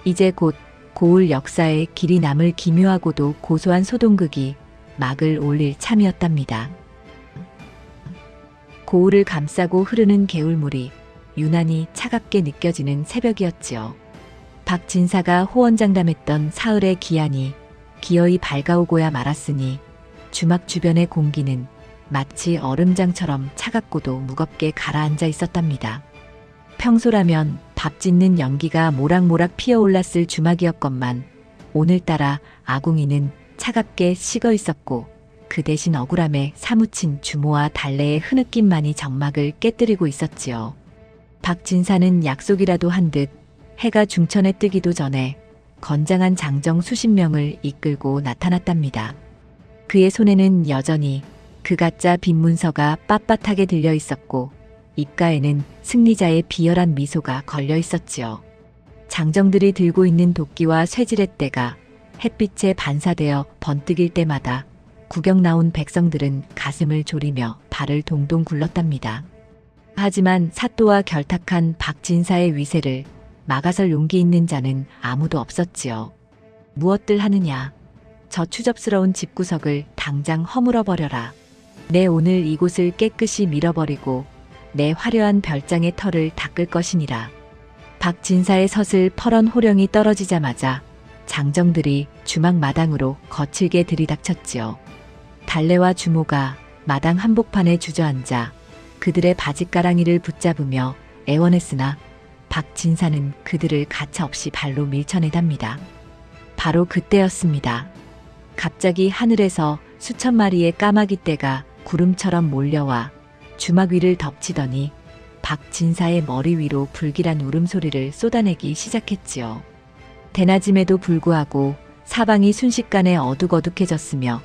이제 곧 고을 역사에 길이 남을 기묘하고도 고소한 소동극이 막을 올릴 참이었답니다. 고을을 감싸고 흐르는 개울물이 유난히 차갑게 느껴지는 새벽이었지요. 박진사가 호언장담했던 사흘의 기한이 기어이 밝아오고야 말았으니 주막 주변의 공기는 마치 얼음장처럼 차갑고도 무겁게 가라앉아 있었답니다. 평소라면 밥 짓는 연기가 모락모락 피어올랐을 주막이었건만 오늘따라 아궁이는 차갑게 식어 있었고 그 대신 억울함에 사무친 주모와 달래의 흐느낌만이 정막을 깨뜨리고 있었지요. 박진사는 약속이라도 한 듯 해가 중천에 뜨기도 전에 건장한 장정 수십 명을 이끌고 나타났답니다. 그의 손에는 여전히 그 가짜 빈 문서가 빳빳하게 들려 있었고 입가에는 승리자의 비열한 미소가 걸려 있었지요. 장정들이 들고 있는 도끼와 쇠지렛대가 햇빛에 반사되어 번뜩일 때마다 구경 나온 백성들은 가슴을 졸이며 발을 동동 굴렀답니다. 하지만 사또와 결탁한 박진사의 위세를 막아설 용기 있는 자는 아무도 없었지요. 무엇들 하느냐. 저 추접스러운 집구석을 당장 허물어버려라. 내 오늘 이곳을 깨끗이 밀어버리고 내 화려한 별장의 털을 닦을 것이니라. 박진사의 섯을 퍼런 호령이 떨어지자마자 장정들이 주막 마당으로 거칠게 들이닥쳤지요. 달래와 주모가 마당 한복판에 주저앉아 그들의 바짓가랑이를 붙잡으며 애원했으나 박진사는 그들을 가차없이 발로 밀쳐내답니다. 바로 그때였습니다. 갑자기 하늘에서 수천 마리의 까마귀 떼가 구름처럼 몰려와 주막 위를 덮치더니 박진사의 머리 위로 불길한 울음소리를 쏟아내기 시작했지요. 대낮임에도 불구하고 사방이 순식간에 어둑어둑해졌으며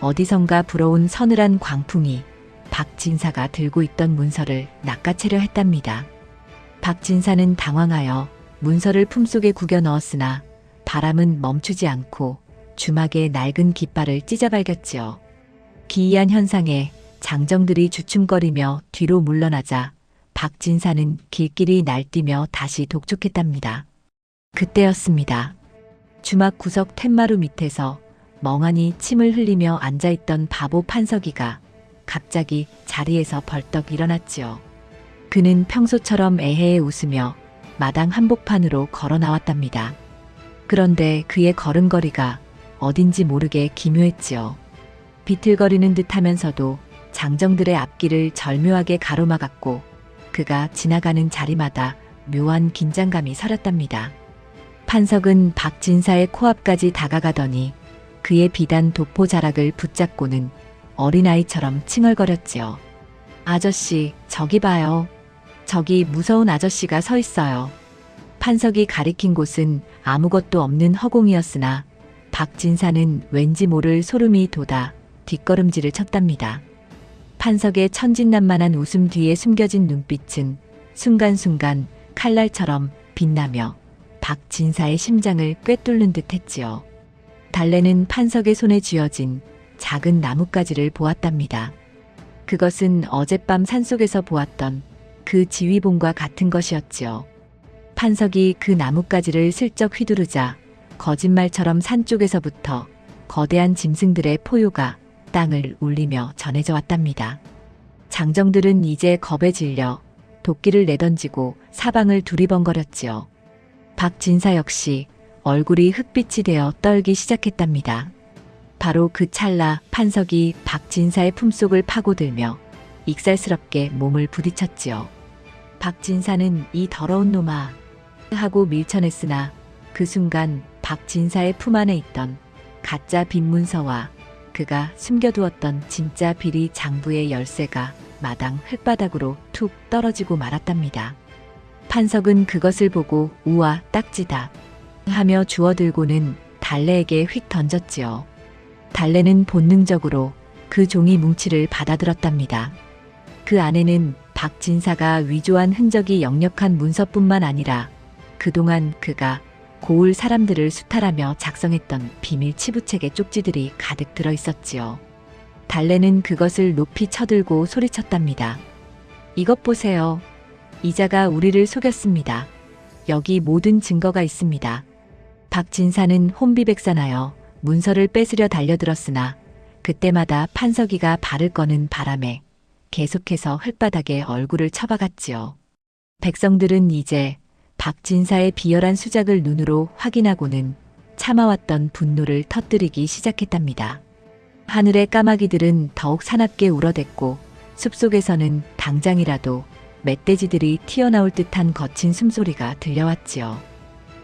어디선가 불어온 서늘한 광풍이 박진사가 들고 있던 문서를 낚아채려 했답니다. 박진사는 당황하여 문서를 품속에 구겨 넣었으나 바람은 멈추지 않고 주막의 낡은 깃발을 찢어발겼지요. 기이한 현상에 장정들이 주춤거리며 뒤로 물러나자 박진사는 길길이 날뛰며 다시 독촉했답니다. 그때였습니다. 주막 구석 텐마루 밑에서 멍하니 침을 흘리며 앉아있던 바보 판석이가 갑자기 자리에서 벌떡 일어났지요. 그는 평소처럼 애해에 웃으며 마당 한복판으로 걸어 나왔답니다. 그런데 그의 걸음걸이가 어딘지 모르게 기묘했지요. 비틀거리는 듯 하면서도 장정들의 앞길을 절묘하게 가로막았고 그가 지나가는 자리마다 묘한 긴장감이 서렸답니다. 판석은 박진사의 코앞까지 다가가더니 그의 비단 도포 자락을 붙잡고는 어린아이처럼 칭얼거렸지요. 아저씨, 저기 봐요. 저기 무서운 아저씨가 서 있어요. 판석이 가리킨 곳은 아무것도 없는 허공이었으나 박진사는 왠지 모를 소름이 돋아 뒷걸음질을 쳤답니다. 판석의 천진난만한 웃음 뒤에 숨겨진 눈빛은 순간순간 칼날처럼 빛나며 박진사의 심장을 꿰뚫는 듯 했지요. 달래는 판석의 손에 쥐어진 작은 나뭇가지를 보았답니다. 그것은 어젯밤 산속에서 보았던 그 지휘봉과 같은 것이었지요. 판석이 그 나뭇가지를 슬쩍 휘두르자 거짓말처럼 산 쪽에서부터 거대한 짐승들의 포효가 땅을 울리며 전해져 왔답니다. 장정들은 이제 겁에 질려 도끼를 내던지고 사방을 두리번거렸지요. 박진사 역시 얼굴이 흑빛이 되어 떨기 시작했답니다. 바로 그 찰나 판석이 박진사의 품속을 파고들며 익살스럽게 몸을 부딪혔지요. 박진사는 이 더러운 놈아 하고 밀쳐냈으나 그 순간 박진사의 품 안에 있던 가짜 빈문서와 그가 숨겨두었던 진짜 비리 장부의 열쇠가 마당 흙바닥으로 툭 떨어지고 말았답니다. 판석은 그것을 보고 우와 딱지다 하며 주워들고는 달래에게 휙 던졌지요. 달래는 본능적으로 그 종이 뭉치를 받아들었답니다. 그 안에는 박진사가 위조한 흔적이 역력한 문서뿐만 아니라 그동안 그가 고을 사람들을 수탈하며 작성했던 비밀 치부책의 쪽지들이 가득 들어 있었지요. 달래는 그것을 높이 쳐들고 소리쳤답니다. 이것 보세요. 이자가 우리를 속였습니다. 여기 모든 증거가 있습니다. 박진사는 혼비백산하여 문서를 뺏으려 달려들었으나 그때마다 판석이가 발을 꺼는 바람에 계속해서 흙바닥에 얼굴을 쳐박았지요. 백성들은 이제 박진사의 비열한 수작을 눈으로 확인하고는 참아왔던 분노를 터뜨리기 시작했답니다. 하늘의 까마귀들은 더욱 사납게 울어댔고 숲속에서는 당장이라도 멧돼지들이 튀어나올 듯한 거친 숨소리가 들려왔지요.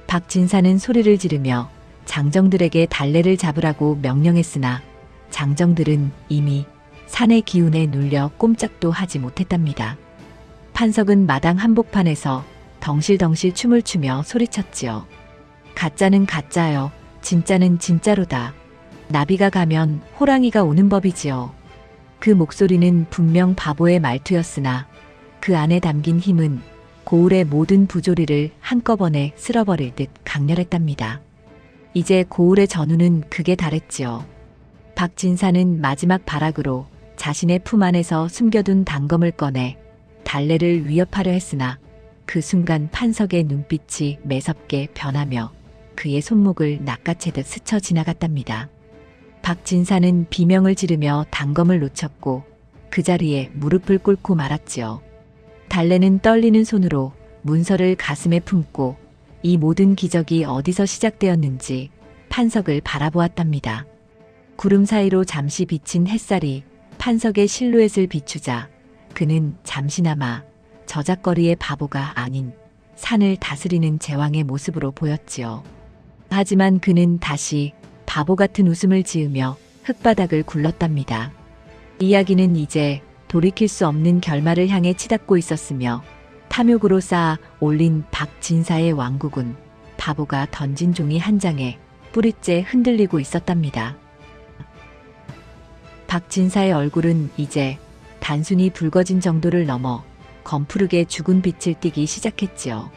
박진사는 소리를 지르며 장정들에게 달래를 잡으라고 명령했으나 장정들은 이미 산의 기운에 눌려 꼼짝도 하지 못했답니다. 판석은 마당 한복판에서 덩실덩실 춤을 추며 소리쳤지요. 가짜는 가짜요. 진짜는 진짜로다. 나비가 가면 호랑이가 오는 법이지요. 그 목소리는 분명 바보의 말투였으나 그 안에 담긴 힘은 고을의 모든 부조리를 한꺼번에 쓸어버릴 듯 강렬했답니다. 이제 고을의 전우는 극에 달했지요. 박진사는 마지막 발악으로 자신의 품 안에서 숨겨둔 단검을 꺼내 달래를 위협하려 했으나 그 순간 판석의 눈빛이 매섭게 변하며 그의 손목을 낚아채듯 스쳐 지나갔답니다. 박진사는 비명을 지르며 단검을 놓쳤고 그 자리에 무릎을 꿇고 말았지요. 달래는 떨리는 손으로 문서를 가슴에 품고 이 모든 기적이 어디서 시작되었는지 판석을 바라보았답니다. 구름 사이로 잠시 비친 햇살이 판석의 실루엣을 비추자 그는 잠시나마 저작거리의 바보가 아닌 산을 다스리는 제왕의 모습으로 보였지요. 하지만 그는 다시 바보 같은 웃음을 지으며 흙바닥을 굴렀답니다. 이야기는 이제 돌이킬 수 없는 결말을 향해 치닫고 있었으며 탐욕으로 쌓아 올린 박진사의 왕국은 바보가 던진 종이 한 장에 뿌리째 흔들리고 있었답니다. 박진사의 얼굴은 이제 단순히 붉어진 정도를 넘어 검푸르게 죽은 빛을 띠기 시작했지요.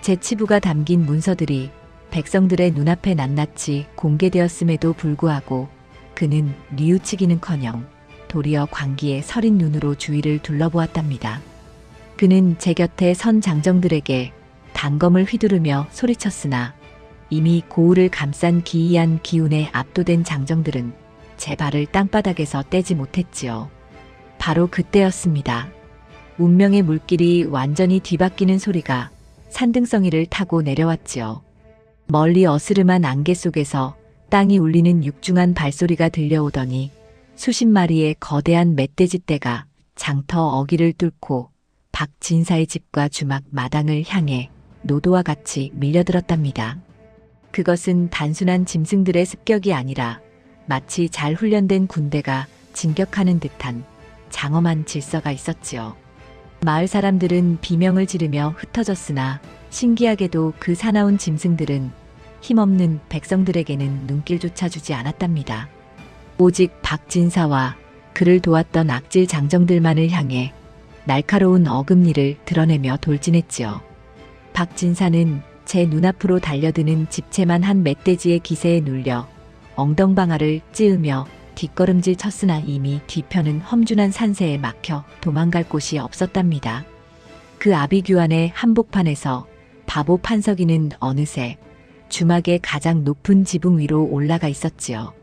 재치부가 담긴 문서들이 백성들의 눈앞에 낱낱이 공개되었음에도 불구하고 그는 뉘우치기는커녕 도리어 광기에 서린 눈으로 주위를 둘러보았답니다. 그는 제 곁에 선 장정들에게 단검을 휘두르며 소리쳤으나 이미 고울을 감싼 기이한 기운에 압도된 장정들은 제 발을 땅바닥에서 떼지 못했지요. 바로 그때였습니다. 운명의 물길이 완전히 뒤바뀌는 소리가 산등성이를 타고 내려왔지요. 멀리 어스름한 안개 속에서 땅이 울리는 육중한 발소리가 들려오더니 수십 마리의 거대한 멧돼지 떼가 장터 어귀를 뚫고 박진사의 집과 주막 마당을 향해 노도와 같이 밀려들었답니다. 그것은 단순한 짐승들의 습격이 아니라 마치 잘 훈련된 군대가 진격하는 듯한 장엄한 질서가 있었지요. 마을 사람들은 비명을 지르며 흩어졌으나 신기하게도 그 사나운 짐승들은 힘없는 백성들에게는 눈길조차 주지 않았답니다. 오직 박진사와 그를 도왔던 악질 장정들만을 향해 날카로운 어금니를 드러내며 돌진했지요. 박진사는 제 눈앞으로 달려드는 집채만 한 멧돼지의 기세에 눌려 엉덩방아를 찌으며 뒷걸음질 쳤으나 이미 뒤편은 험준한 산세에 막혀 도망갈 곳이 없었답니다. 그 아비규환의 한복판에서 바보 판석이는 어느새 주막의 가장 높은 지붕 위로 올라가 있었지요.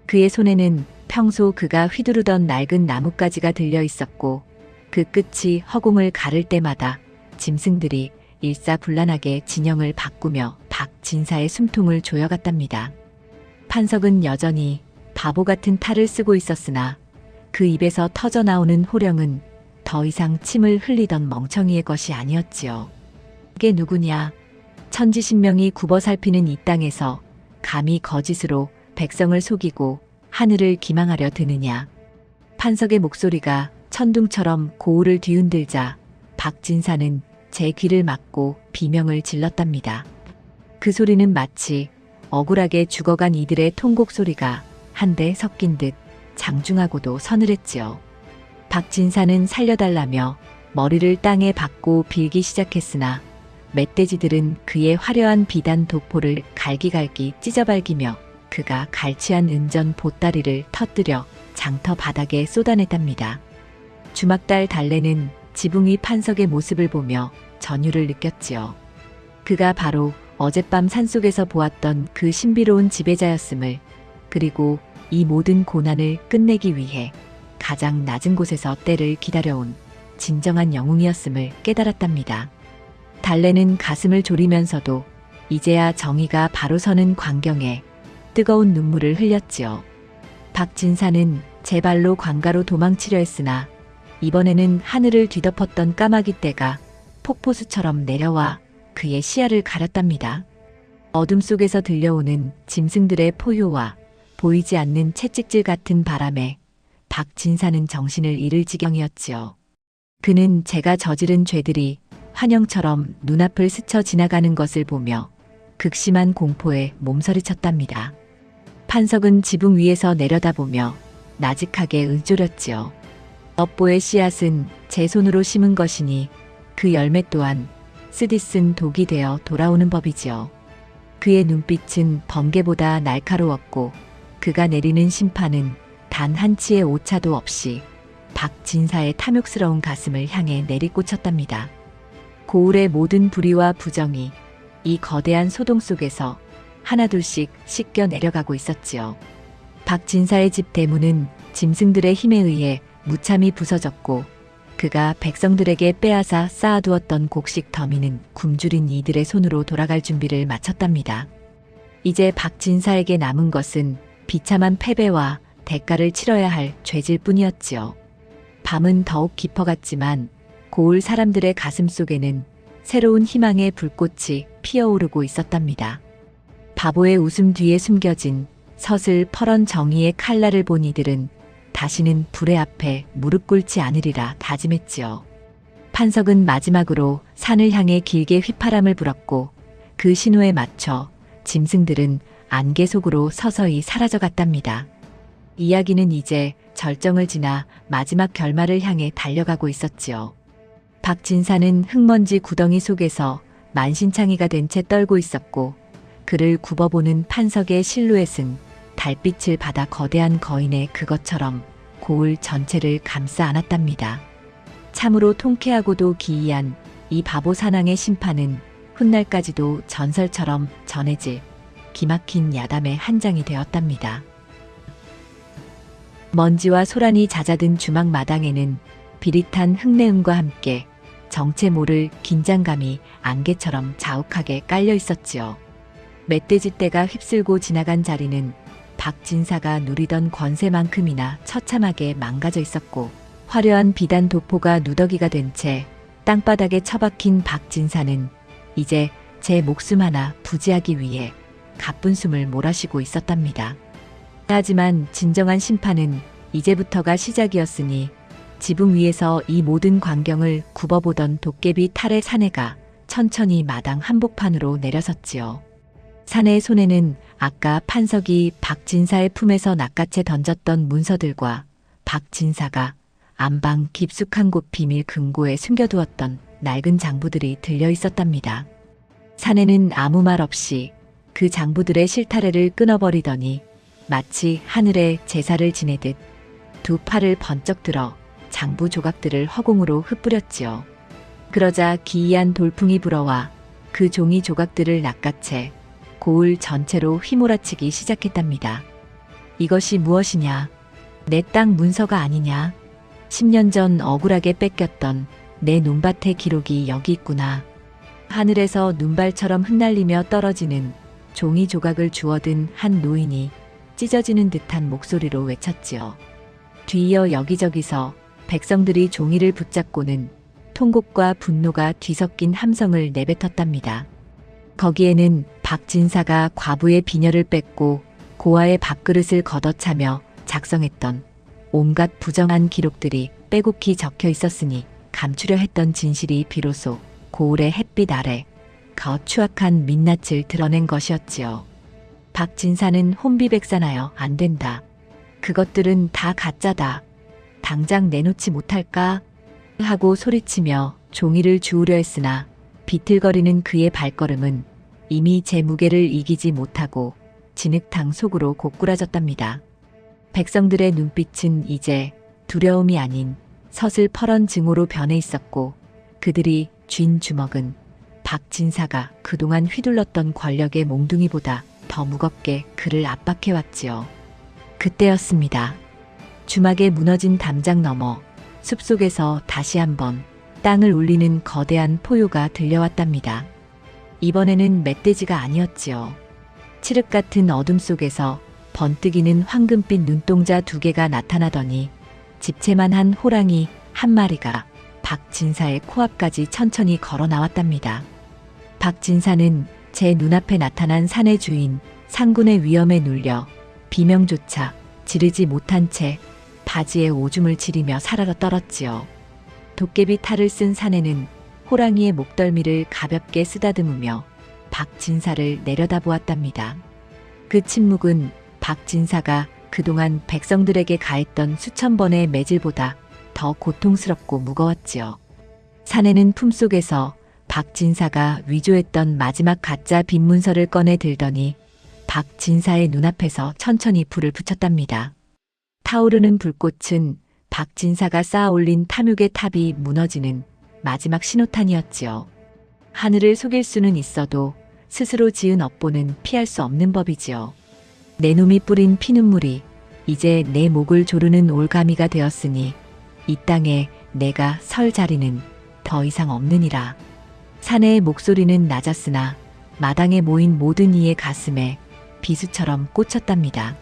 그의 손에는 평소 그가 휘두르던 낡은 나뭇가지가 들려 있었고 그 끝이 허공을 가를 때마다 짐승들이 일사불란하게 진영을 바꾸며 박진사의 숨통을 조여갔답니다. 판석은 여전히 바보 같은 탈을 쓰고 있었으나 그 입에서 터져나오는 호령은 더 이상 침을 흘리던 멍청이의 것이 아니었지요. 그게 누구냐? 천지신명이 굽어살피는 이 땅에서 감히 거짓으로 백성을 속이고 하늘을 기망하려 드느냐? 판석의 목소리가 천둥처럼 고울을 뒤흔들자 박진사는 제 귀를 막고 비명을 질렀답니다. 그 소리는 마치 억울하게 죽어간 이들의 통곡 소리가 한데 섞인 듯 장중하고도 서늘했지요. 박진사는 살려달라며 머리를 땅에 박고 빌기 시작했으나 멧돼지들은 그의 화려한 비단 도포를 갈기갈기 찢어발기며 그가 갈취한 은전 보따리를 터뜨려 장터 바닥에 쏟아냈답니다. 주막달 달래는 지붕 위 판석의 모습을 보며 전율을 느꼈지요. 그가 바로 어젯밤 산속에서 보았던 그 신비로운 지배자였음을, 그리고 이 모든 고난을 끝내기 위해 가장 낮은 곳에서 때를 기다려온 진정한 영웅이었음을 깨달았답니다. 달래는 가슴을 졸이면서도 이제야 정의가 바로 서는 광경에 뜨거운 눈물을 흘렸지요. 박진사는 제 발로 광가로 도망치려 했으나 이번에는 하늘을 뒤덮었던 까마귀 떼가 폭포수처럼 내려와 그의 시야를 가렸답니다. 어둠 속에서 들려오는 짐승들의 포효와 보이지 않는 채찍질 같은 바람에 박진사는 정신을 잃을 지경이었지요. 그는 제가 저지른 죄들이 환영처럼 눈앞을 스쳐 지나가는 것을 보며 극심한 공포에 몸서리쳤답니다. 판석은 지붕 위에서 내려다보며 나직하게 은졸였지요. 업보의 씨앗은 제 손으로 심은 것이니 그 열매 또한 쓰디쓴 독이 되어 돌아오는 법이지요. 그의 눈빛은 번개보다 날카로웠고 그가 내리는 심판은 단 한치의 오차도 없이 박진사의 탐욕스러운 가슴을 향해 내리꽂혔답니다. 고울의 모든 불의와 부정이 이 거대한 소동 속에서 하나둘씩 씻겨 내려가고 있었지요. 박진사의 집 대문은 짐승들의 힘에 의해 무참히 부서졌고 그가 백성들에게 빼앗아 쌓아두었던 곡식 더미는 굶주린 이들의 손으로 돌아갈 준비를 마쳤답니다. 이제 박진사에게 남은 것은 비참한 패배와 대가를 치러야 할 죄질 뿐이었지요. 밤은 더욱 깊어갔지만 고울 사람들의 가슴 속에는 새로운 희망의 불꽃이 피어오르고 있었답니다. 바보의 웃음 뒤에 숨겨진 서슬 퍼런 정의의 칼날을 본 이들은 다시는 불의 앞에 무릎 꿇지 않으리라 다짐했지요. 판석은 마지막으로 산을 향해 길게 휘파람을 불었고 그 신호에 맞춰 짐승들은 안개 속으로 서서히 사라져갔답니다. 이야기는 이제 절정을 지나 마지막 결말을 향해 달려가고 있었지요. 박진사는 흙먼지 구덩이 속에서 만신창이가 된 채 떨고 있었고 그를 굽어보는 판석의 실루엣은 달빛을 받아 거대한 거인의 그것처럼 고을 전체를 감싸 안았답니다. 참으로 통쾌하고도 기이한 이 바보 사낭의 심판은 훗날까지도 전설처럼 전해질 기막힌 야담의 한 장이 되었답니다. 먼지와 소란이 잦아든 주막 마당에는 비릿한 흙내음과 함께 정체 모를 긴장감이 안개처럼 자욱하게 깔려 있었지요. 멧돼지 떼가 휩쓸고 지나간 자리는 박진사가 누리던 권세만큼이나 처참하게 망가져 있었고, 화려한 비단 도포가 누더기가 된 채 땅바닥에 처박힌 박진사는 이제 제 목숨 하나 부지하기 위해 가쁜 숨을 몰아쉬고 있었답니다. 하지만 진정한 심판은 이제부터가 시작이었으니 지붕 위에서 이 모든 광경을 굽어보던 도깨비 탈의 사내가 천천히 마당 한복판으로 내려섰지요. 사내의 손에는 아까 판석이 박진사의 품에서 낚아채 던졌던 문서들과 박진사가 안방 깊숙한 곳 비밀 금고에 숨겨두었던 낡은 장부들이 들려 있었답니다. 사내는 아무 말 없이 그 장부들의 실타래를 끊어버리더니 마치 하늘에 제사를 지내듯 두 팔을 번쩍 들어 장부 조각들을 허공으로 흩뿌렸지요. 그러자 기이한 돌풍이 불어와 그 종이 조각들을 낚아채 고을 전체로 휘몰아치기 시작했답니다. 이것이 무엇이냐? 내 땅 문서가 아니냐? 10년 전 억울하게 뺏겼던 내 논밭의 기록이 여기 있구나. 하늘에서 눈발처럼 흩날리며 떨어지는 종이 조각을 주워든 한 노인이 찢어지는 듯한 목소리로 외쳤지요. 뒤이어 여기저기서 백성들이 종이를 붙잡고는 통곡과 분노가 뒤섞인 함성을 내뱉었답니다. 거기에는 박진사가 과부의 비녀를 뺏고 고아의 밥그릇을 걷어차며 작성했던 온갖 부정한 기록들이 빼곡히 적혀 있었으니 감추려 했던 진실이 비로소 고을의 햇빛 아래 거추악한 민낯을 드러낸 것이었지요. 박진사는 혼비백산하여 안 된다. 그것들은 다 가짜다. 당장 내놓지 못할까? 하고 소리치며 종이를 주우려 했으나 비틀거리는 그의 발걸음은 이미 제 무게를 이기지 못하고 진흙탕 속으로 고꾸라졌답니다. 백성들의 눈빛은 이제 두려움이 아닌 서슬퍼런 증오로 변해 있었고, 그들이 쥔 주먹은 박진사가 그동안 휘둘렀던 권력의 몽둥이보다 더 무겁게 그를 압박해왔지요. 그때였습니다. 주막에 무너진 담장 너머 숲속에서 다시 한번 땅을 울리는 거대한 포효가 들려왔답니다. 이번에는 멧돼지가 아니었지요. 칠흑 같은 어둠 속에서 번뜩이는 황금빛 눈동자 두 개가 나타나더니 집채만한 호랑이 한 마리가 박진사의 코앞까지 천천히 걸어 나왔답니다. 박진사는 제 눈앞에 나타난 산의 주인 상군의 위험에 눌려 비명조차 지르지 못한 채 바지에 오줌을 지리며 사라져 떨었지요. 도깨비 탈을 쓴 사내는 호랑이의 목덜미를 가볍게 쓰다듬으며 박진사를 내려다보았답니다. 그 침묵은 박진사가 그동안 백성들에게 가했던 수천 번의 매질보다 더 고통스럽고 무거웠지요. 사내는 품속에서 박진사가 위조했던 마지막 가짜 빈문서를 꺼내 들더니 박진사의 눈앞에서 천천히 불을 붙였답니다. 타오르는 불꽃은 박진사가 쌓아 올린 탐욕의 탑이 무너지는 마지막 신호탄이었지요. 하늘을 속일 수는 있어도 스스로 지은 업보는 피할 수 없는 법이지요. 내 놈이 뿌린 피눈물이 이제 내 목을 조르는 올가미가 되었으니 이 땅에 내가 설 자리는 더 이상 없느니라. 사내의 목소리는 낮았으나 마당에 모인 모든 이의 가슴에 비수처럼 꽂혔답니다.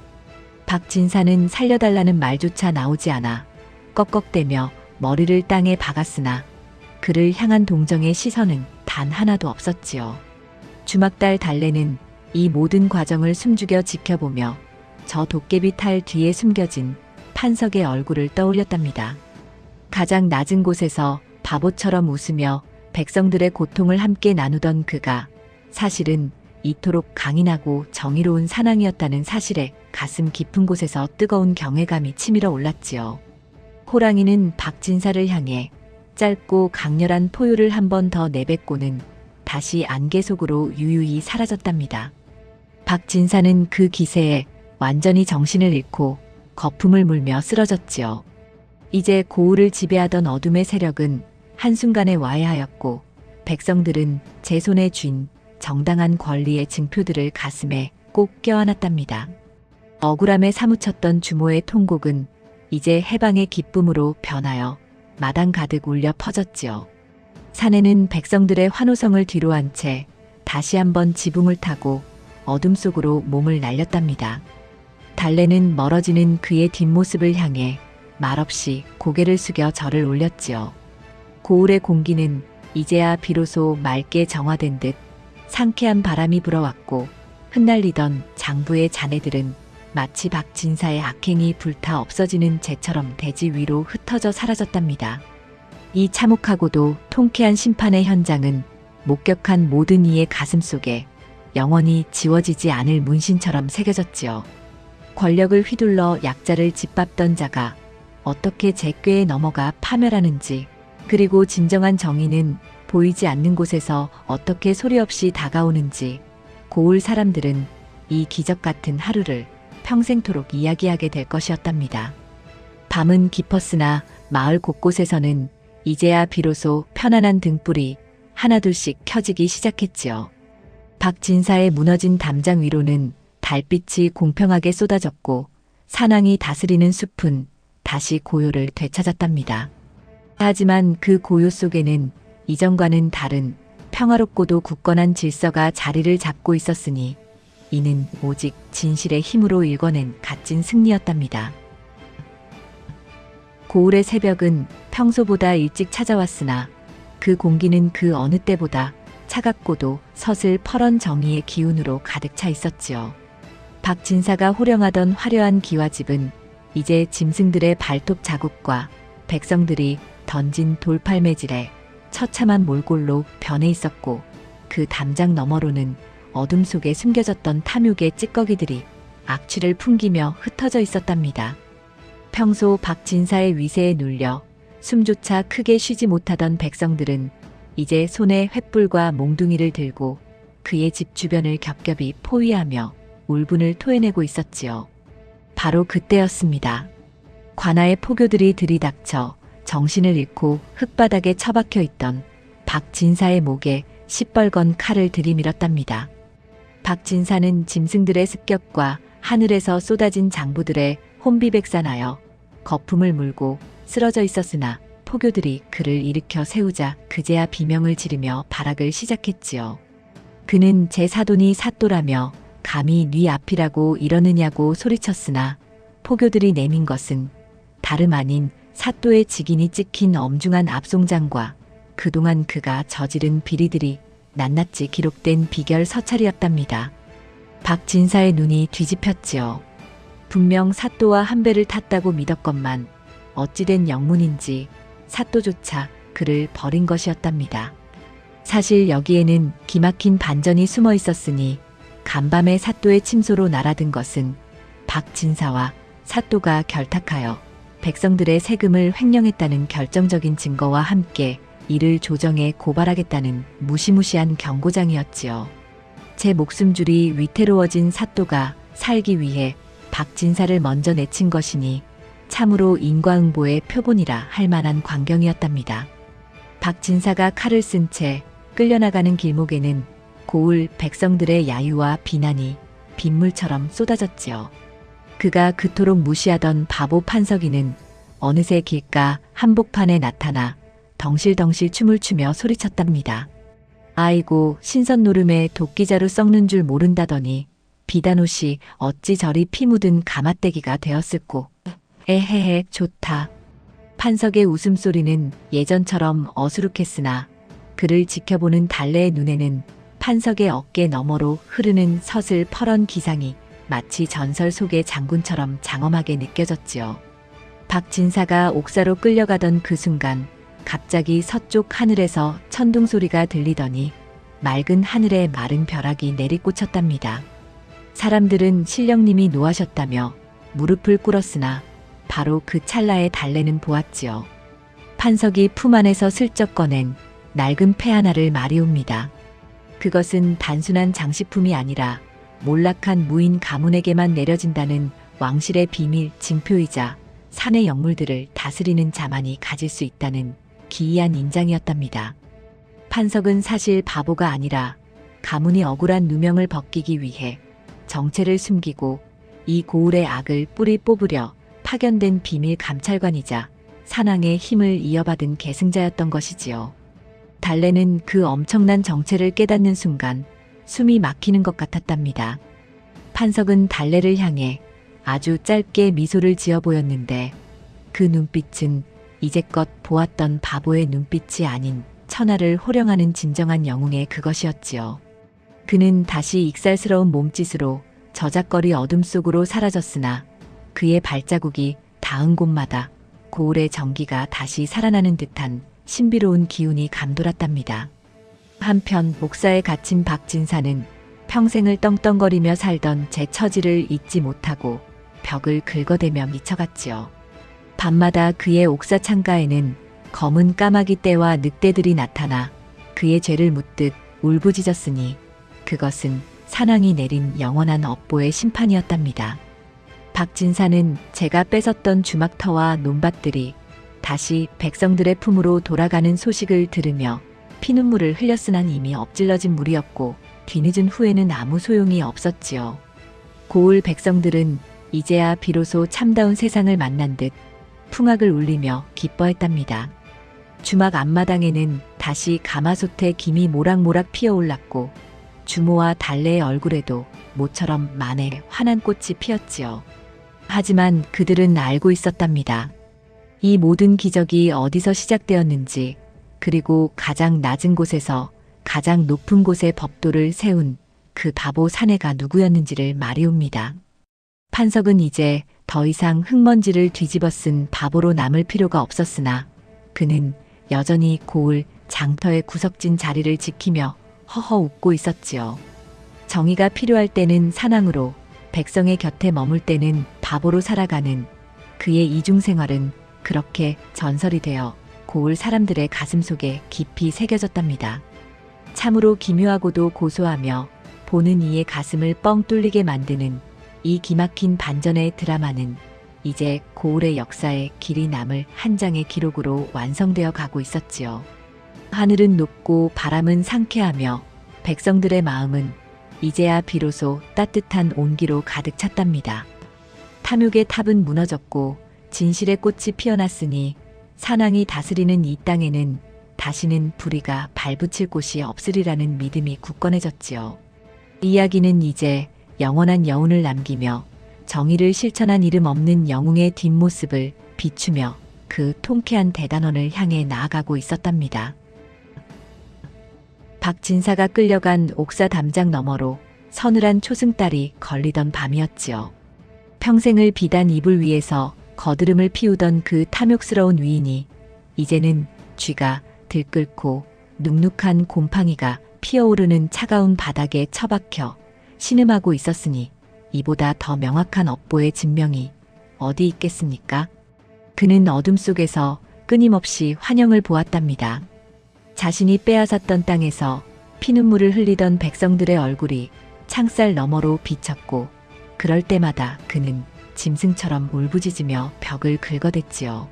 박진사는 살려달라는 말조차 나오지 않아 꺽꺽대며 머리를 땅에 박았으나 그를 향한 동정의 시선은 단 하나도 없었지요. 주막달 달래는 이 모든 과정을 숨죽여 지켜보며 저 도깨비 탈 뒤에 숨겨진 판석의 얼굴을 떠올렸답니다. 가장 낮은 곳에서 바보처럼 웃으며 백성들의 고통을 함께 나누던 그가 사실은 이토록 강인하고 정의로운 사나이였다는 사실에 가슴 깊은 곳에서 뜨거운 경외감이 치밀어 올랐지요. 호랑이는 박진사를 향해 짧고 강렬한 포효를 한 번 더 내뱉고는 다시 안개 속으로 유유히 사라졌답니다. 박진사는 그 기세에 완전히 정신을 잃고 거품을 물며 쓰러졌지요. 이제 고을을 지배하던 어둠의 세력은 한순간에 와해하였고 백성들은 제 손에 쥔 정당한 권리의 증표들을 가슴에 꼭 껴안았답니다. 억울함에 사무쳤던 주모의 통곡은 이제 해방의 기쁨으로 변하여 마당 가득 울려 퍼졌지요. 사내는 백성들의 환호성을 뒤로한 채 다시 한번 지붕을 타고 어둠 속으로 몸을 날렸답니다. 달래는 멀어지는 그의 뒷모습을 향해 말없이 고개를 숙여 절을 올렸지요. 고을의 공기는 이제야 비로소 맑게 정화된 듯 상쾌한 바람이 불어왔고 흩날리던 장부의 잔해들은 마치 박진사의 악행이 불타 없어지는 재처럼 대지 위로 흩어져 사라졌답니다. 이 참혹하고도 통쾌한 심판의 현장은 목격한 모든 이의 가슴 속에 영원히 지워지지 않을 문신처럼 새겨졌지요. 권력을 휘둘러 약자를 짓밟던 자가 어떻게 제 꾀에 넘어가 파멸하는지, 그리고 진정한 정의는 보이지 않는 곳에서 어떻게 소리 없이 다가오는지 고을 사람들은 이 기적 같은 하루를 평생토록 이야기하게 될 것이었답니다. 밤은 깊었으나 마을 곳곳에서는 이제야 비로소 편안한 등불이 하나둘씩 켜지기 시작했지요. 박진사의 무너진 담장 위로는 달빛이 공평하게 쏟아졌고 산왕이 다스리는 숲은 다시 고요를 되찾았답니다. 하지만 그 고요 속에는 이전과는 다른 평화롭고도 굳건한 질서가 자리를 잡고 있었으니 이는 오직 진실의 힘으로 일궈낸 값진 승리였답니다. 고을의 새벽은 평소보다 일찍 찾아왔으나 그 공기는 그 어느 때보다 차갑고도 서슬퍼런 정의의 기운으로 가득 차 있었지요. 박진사가 호령하던 화려한 기와집은 이제 짐승들의 발톱 자국과 백성들이 던진 돌팔매질에 처참한 몰골로 변해 있었고 그 담장 너머로는 어둠 속에 숨겨졌던 탐욕의 찌꺼기들이 악취를 풍기며 흩어져 있었답니다. 평소 박진사의 위세에 눌려 숨조차 크게 쉬지 못하던 백성들은 이제 손에 횃불과 몽둥이를 들고 그의 집 주변을 겹겹이 포위하며 울분을 토해내고 있었지요. 바로 그때였습니다. 관아의 포교들이 들이닥쳐 정신을 잃고 흙바닥에 처박혀 있던 박진사의 목에 시뻘건 칼을 들이밀었답니다. 박진사는 짐승들의 습격과 하늘에서 쏟아진 장부들의 혼비백산하여 거품을 물고 쓰러져 있었으나 포교들이 그를 일으켜 세우자 그제야 비명을 지르며 발악을 시작했지요. 그는 제 사돈이 사또라며 감히 네 앞이라고 이러느냐고 소리쳤으나 포교들이 내민 것은 다름 아닌 사또의 직인이 찍힌 엄중한 압송장과 그동안 그가 저지른 비리들이 낱낱이 기록된 비결 서찰이었답니다. 박진사의 눈이 뒤집혔지요. 분명 사또와 한 배를 탔다고 믿었건만 어찌된 영문인지 사또조차 그를 버린 것이었답니다. 사실 여기에는 기막힌 반전이 숨어 있었으니 간밤에 사또의 침소로 날아든 것은 박진사와 사또가 결탁하여 백성들의 세금을 횡령했다는 결정적인 증거와 함께 이를 조정해 고발하겠다는 무시무시한 경고장이었지요. 제 목숨줄이 위태로워진 사또가 살기 위해 박진사를 먼저 내친 것이니 참으로 인과응보의 표본이라 할 만한 광경이었답니다. 박진사가 칼을 쓴 채 끌려나가는 길목에는 고을 백성들의 야유와 비난이 빗물처럼 쏟아졌지요. 그가 그토록 무시하던 바보 판석이는 어느새 길가 한복판에 나타나 덩실덩실 춤을 추며 소리쳤답니다. 아이고 신선 노름에 도끼자루 썩는 줄 모른다더니 비단옷이 어찌 저리 피 묻은 가마떼기가 되었을꼬. 에헤헤 좋다. 판석의 웃음소리는 예전처럼 어수룩했으나 그를 지켜보는 달래의 눈에는 판석의 어깨 너머로 흐르는 서슬퍼런 기상이 마치 전설 속의 장군처럼 장엄하게 느껴졌지요. 박진사가 옥사로 끌려가던 그 순간 갑자기 서쪽 하늘에서 천둥 소리가 들리더니 맑은 하늘에 마른 벼락이 내리꽂혔답니다. 사람들은 신령님이 노하셨다며 무릎을 꿇었으나 바로 그 찰나에 달래는 보았지요. 판석이 품 안에서 슬쩍 꺼낸 낡은 패 하나를 마리옵니다. 그것은 단순한 장식품이 아니라 몰락한 무인 가문에게만 내려진다는 왕실의 비밀 징표이자 산의 영물들을 다스리는 자만이 가질 수 있다는 기이한 인장이었답니다. 판석은 사실 바보가 아니라 가문이 억울한 누명을 벗기기 위해 정체를 숨기고 이 고을의 악을 뿌리 뽑으려 파견된 비밀 감찰관이자 산왕의 힘을 이어받은 계승자였던 것이지요. 달래는 그 엄청난 정체를 깨닫는 순간 숨이 막히는 것 같았답니다. 판석은 달래를 향해 아주 짧게 미소를 지어 보였는데 그 눈빛은 이제껏 보았던 바보의 눈빛이 아닌 천하를 호령하는 진정한 영웅의 그것이었지요. 그는 다시 익살스러운 몸짓으로 저작거리 어둠 속으로 사라졌으나 그의 발자국이 닿은 곳마다 고을의 정기가 다시 살아나는 듯한 신비로운 기운이 감돌았답니다. 한편 목사에 갇힌 박진사는 평생을 떵떵거리며 살던 제 처지를 잊지 못하고 벽을 긁어대며 미쳐갔지요. 밤마다 그의 옥사 창가에는 검은 까마귀 떼와 늑대들이 나타나 그의 죄를 묻듯 울부짖었으니 그것은 산왕이 내린 영원한 업보의 심판이었답니다. 박진사는 제가 뺏었던 주막터와 논밭들이 다시 백성들의 품으로 돌아가는 소식을 들으며 피눈물을 흘렸으나 이미 엎질러진 물이었고 뒤늦은 후에는 아무 소용이 없었지요. 고을 백성들은 이제야 비로소 참다운 세상을 만난 듯 풍악을 울리며 기뻐했답니다. 주막 앞마당에는 다시 가마솥에 김이 모락모락 피어올랐고 주모와 달래의 얼굴에도 모처럼 만에 환한 꽃이 피었지요. 하지만 그들은 알고 있었답니다. 이 모든 기적이 어디서 시작되었는지, 그리고 가장 낮은 곳에서 가장 높은 곳에 법도를 세운 그 바보 사내가 누구였는지를 말이옵니다. 판석은 이제 더 이상 흙먼지를 뒤집어 쓴 바보로 남을 필요가 없었으나 그는 여전히 고을 장터의 구석진 자리를 지키며 허허 웃고 있었지요. 정의가 필요할 때는 산왕으로, 백성의 곁에 머물 때는 바보로 살아가는 그의 이중생활은 그렇게 전설이 되어 고을 사람들의 가슴 속에 깊이 새겨졌답니다. 참으로 기묘하고도 고소하며 보는 이의 가슴을 뻥 뚫리게 만드는 이 기막힌 반전의 드라마는 이제 고을의 역사에 길이 남을 한 장의 기록으로 완성되어 가고 있었지요. 하늘은 높고 바람은 상쾌하며 백성들의 마음은 이제야 비로소 따뜻한 온기로 가득 찼답니다. 탐욕의 탑은 무너졌고 진실의 꽃이 피어났으니 산왕이 다스리는 이 땅에는 다시는 불의가 발붙일 곳이 없으리라는 믿음이 굳건해졌지요. 이야기는 이제 영원한 여운을 남기며 정의를 실천한 이름 없는 영웅의 뒷모습을 비추며 그 통쾌한 대단원을 향해 나아가고 있었답니다. 박진사가 끌려간 옥사 담장 너머로 서늘한 초승달이 걸리던 밤이었지요. 평생을 비단 이불 위에서 거드름을 피우던 그 탐욕스러운 위인이 이제는 쥐가 들끓고 눅눅한 곰팡이가 피어오르는 차가운 바닥에 처박혀 신음하고 있었으니 이보다 더 명확한 업보의 증명이 어디 있겠습니까? 그는 어둠 속에서 끊임없이 환영을 보았답니다. 자신이 빼앗았던 땅에서 피눈물을 흘리던 백성들의 얼굴이 창살 너머로 비쳤고 그럴 때마다 그는 짐승처럼 울부짖으며 벽을 긁어댔지요.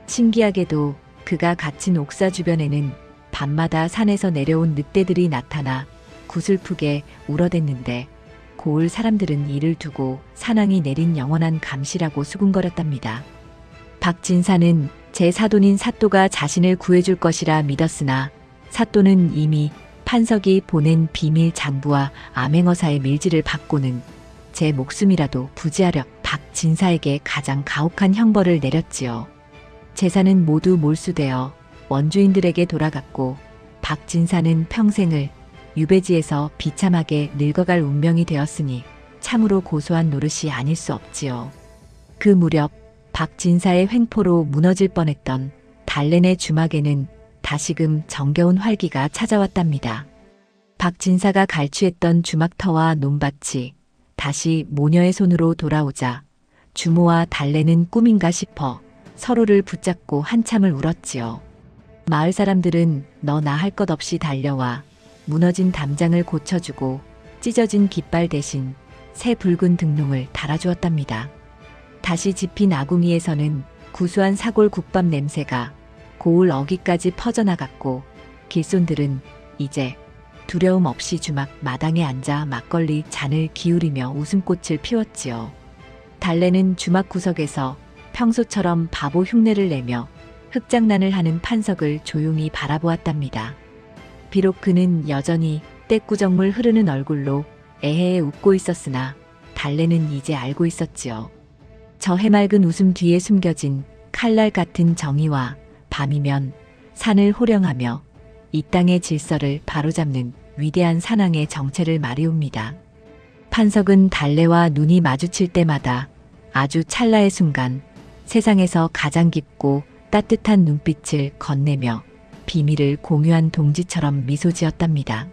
신기하게도 그가 갇힌 옥사 주변에는 밤마다 산에서 내려온 늑대들이 나타나 구슬프게 울어댔는데 고을 사람들은 이를 두고 산왕이 내린 영원한 감시라고 수군거렸답니다. 박진사는 제 사돈인 사또가 자신을 구해줄 것이라 믿었으나 사또는 이미 판석이 보낸 비밀 장부와 암행어사의 밀지를 받고는 제 목숨이라도 부지하려 박진사에게 가장 가혹한 형벌을 내렸지요. 재산은 모두 몰수되어 원주인들에게 돌아갔고 박진사는 평생을 유배지에서 비참하게 늙어갈 운명이 되었으니 참으로 고소한 노릇이 아닐 수 없지요. 그 무렵 박진사의 횡포로 무너질 뻔했던 달렌의 주막에는 다시금 정겨운 활기가 찾아왔답니다. 박진사가 갈취했던 주막터와 논밭이 다시 모녀의 손으로 돌아오자 주모와 달래는 꿈인가 싶어 서로를 붙잡고 한참을 울었지요. 마을 사람들은 너나 할 것 없이 달려와 무너진 담장을 고쳐주고 찢어진 깃발 대신 새 붉은 등롱을 달아주었답니다. 다시 집힌 아궁이에서는 구수한 사골 국밥 냄새가 고을 어귀까지 퍼져나갔고 길손들은 이제 두려움 없이 주막 마당에 앉아 막걸리 잔을 기울이며 웃음꽃을 피웠지요. 달래는 주막 구석에서 평소처럼 바보 흉내를 내며 흑장난을 하는 판석을 조용히 바라보았답니다. 비록 그는 여전히 떼꾸정물 흐르는 얼굴로 애헤해 웃고 있었으나 달래는 이제 알고 있었지요. 저 해맑은 웃음 뒤에 숨겨진 칼날 같은 정의와 밤이면 산을 호령하며 이 땅의 질서를 바로잡는 위대한 산왕의 정체를 말이옵니다. 판석은 달래와 눈이 마주칠 때마다 아주 찰나의 순간 세상에서 가장 깊고 따뜻한 눈빛을 건네며 비밀을 공유한 동지처럼 미소 지었답니다.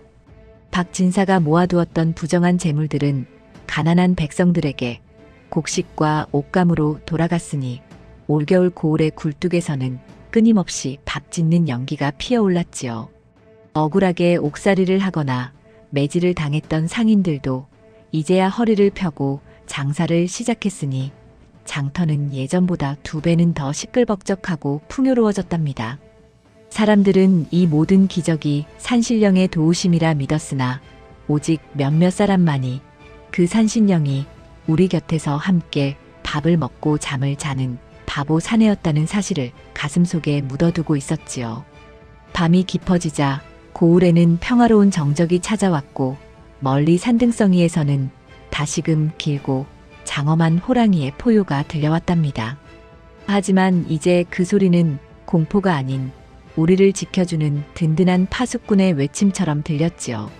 박진사가 모아두었던 부정한 재물들은 가난한 백성들에게 곡식과 옷감으로 돌아갔으니 올겨울 고을의 굴뚝에서는 끊임없이 밥 짓는 연기가 피어올랐지요. 억울하게 옥살이를 하거나 매질을 당했던 상인들도 이제야 허리를 펴고 장사를 시작했으니 장터는 예전보다 2배는 더 시끌벅적하고 풍요로워졌답니다. 사람들은 이 모든 기적이 산신령의 도우심이라 믿었으나 오직 몇몇 사람만이 그 산신령이 우리 곁에서 함께 밥을 먹고 잠을 자는 바보 사내였다는 사실을 가슴속에 묻어두고 있었지요. 밤이 깊어지자 고을에는 평화로운 정적이 찾아왔고 멀리 산등성이에서는 다시금 길고 장엄한 호랑이의 포효가 들려왔답니다. 하지만 이제 그 소리는 공포가 아닌 우리를 지켜주는 든든한 파수꾼의 외침처럼 들렸지요.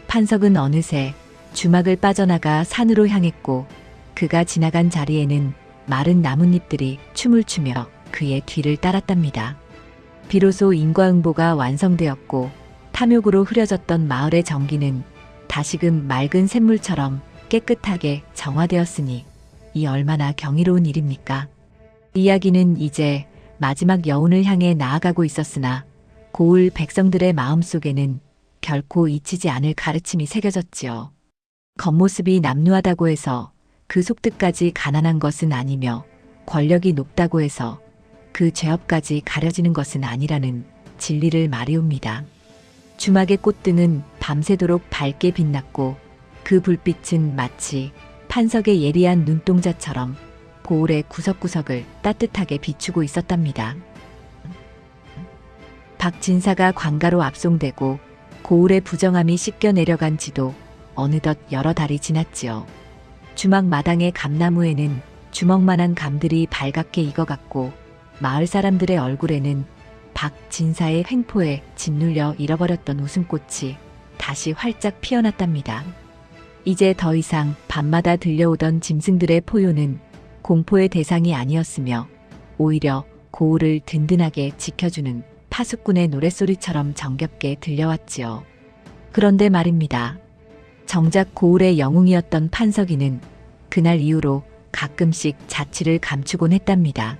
판석은 어느새 주막을 빠져나가 산으로 향했고 그가 지나간 자리에는 마른 나뭇잎들이 춤을 추며 그의 뒤를 따랐답니다. 비로소 인과응보가 완성되었고 탐욕으로 흐려졌던 마을의 정기는 다시금 맑은 샘물처럼 깨끗하게 정화되었으니 이 얼마나 경이로운 일입니까? 이야기는 이제 마지막 여운을 향해 나아가고 있었으나 고을 백성들의 마음속에는 결코 잊히지 않을 가르침이 새겨졌지요. 겉모습이 남루하다고 해서 그 속뜻까지 가난한 것은 아니며 권력이 높다고 해서 그 죄업까지 가려지는 것은 아니라는 진리를 말이옵니다. 주막의 꽃등은 밤새도록 밝게 빛났고 그 불빛은 마치 판석의 예리한 눈동자처럼 고을의 구석구석을 따뜻하게 비추고 있었답니다. 박진사가 관가로 압송되고 고을의 부정함이 씻겨 내려간 지도 어느덧 여러 달이 지났지요. 주막 마당의 감나무에는 주먹만한 감들이 발갛게 익어갔고 마을 사람들의 얼굴에는 박진사의 횡포에 짓눌려 잃어버렸던 웃음꽃이 다시 활짝 피어났답니다. 이제 더 이상 밤마다 들려오던 짐승들의 포효는 공포의 대상이 아니었으며 오히려 고을을 든든하게 지켜주는 파수꾼의 노랫소리처럼 정겹게 들려왔지요. 그런데 말입니다. 정작 고을의 영웅이었던 판석이는 그날 이후로 가끔씩 자취를 감추곤 했답니다.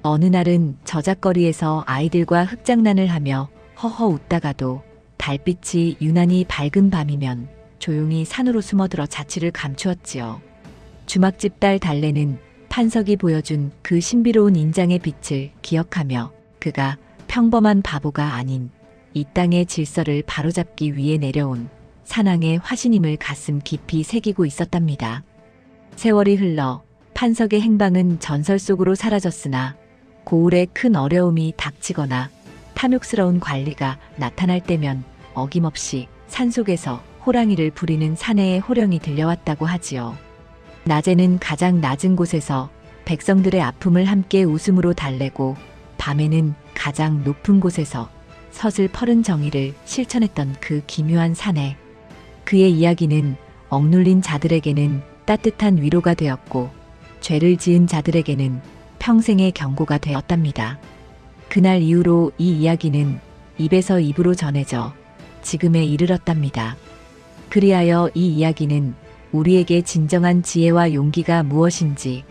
어느 날은 저작거리에서 아이들과 흑장난을 하며 허허 웃다가도 달빛이 유난히 밝은 밤이면 조용히 산으로 숨어들어 자취를 감추었지요. 주막집 딸 달래는 판석이 보여준 그 신비로운 인장의 빛을 기억하며 그가 평범한 바보가 아닌 이 땅의 질서를 바로잡기 위해 내려온 산왕의 화신임을 가슴 깊이 새기고 있었답니다. 세월이 흘러 판석의 행방은 전설 속으로 사라졌으나 고을에 큰 어려움이 닥치거나 탐욕스러운 관리가 나타날 때면 어김없이 산속에서 호랑이를 부리는 사내의 호령이 들려왔다고 하지요. 낮에는 가장 낮은 곳에서 백성들의 아픔을 함께 웃음으로 달래고 밤에는 가장 높은 곳에서 서슬퍼른 정의를 실천했던 그 기묘한 사내. 그의 이야기는 억눌린 자들에게는 따뜻한 위로가 되었고 죄를 지은 자들에게는 평생의 경고가 되었답니다. 그날 이후로 이 이야기는 입에서 입으로 전해져 지금에 이르렀답니다. 그리하여 이 이야기는 우리에게 진정한 지혜와 용기가 무엇인지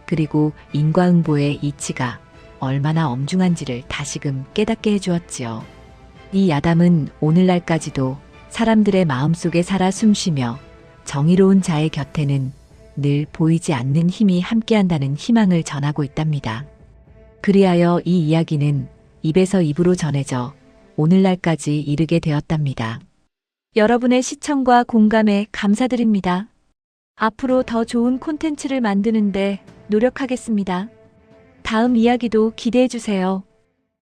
그리고 인과응보의 이치가 얼마나 엄중한지를 다시금 깨닫게 해주었지요. 이 야담은 오늘날까지도 사람들의 마음속에 살아 숨쉬며 정의로운 자의 곁에는 늘 보이지 않는 힘이 함께한다는 희망을 전하고 있답니다. 그리하여 이 이야기는 입에서 입으로 전해져 오늘날까지 이르게 되었답니다. 여러분의 시청과 공감에 감사드립니다. 앞으로 더 좋은 콘텐츠를 만드는데 노력하겠습니다. 다음 이야기도 기대해 주세요.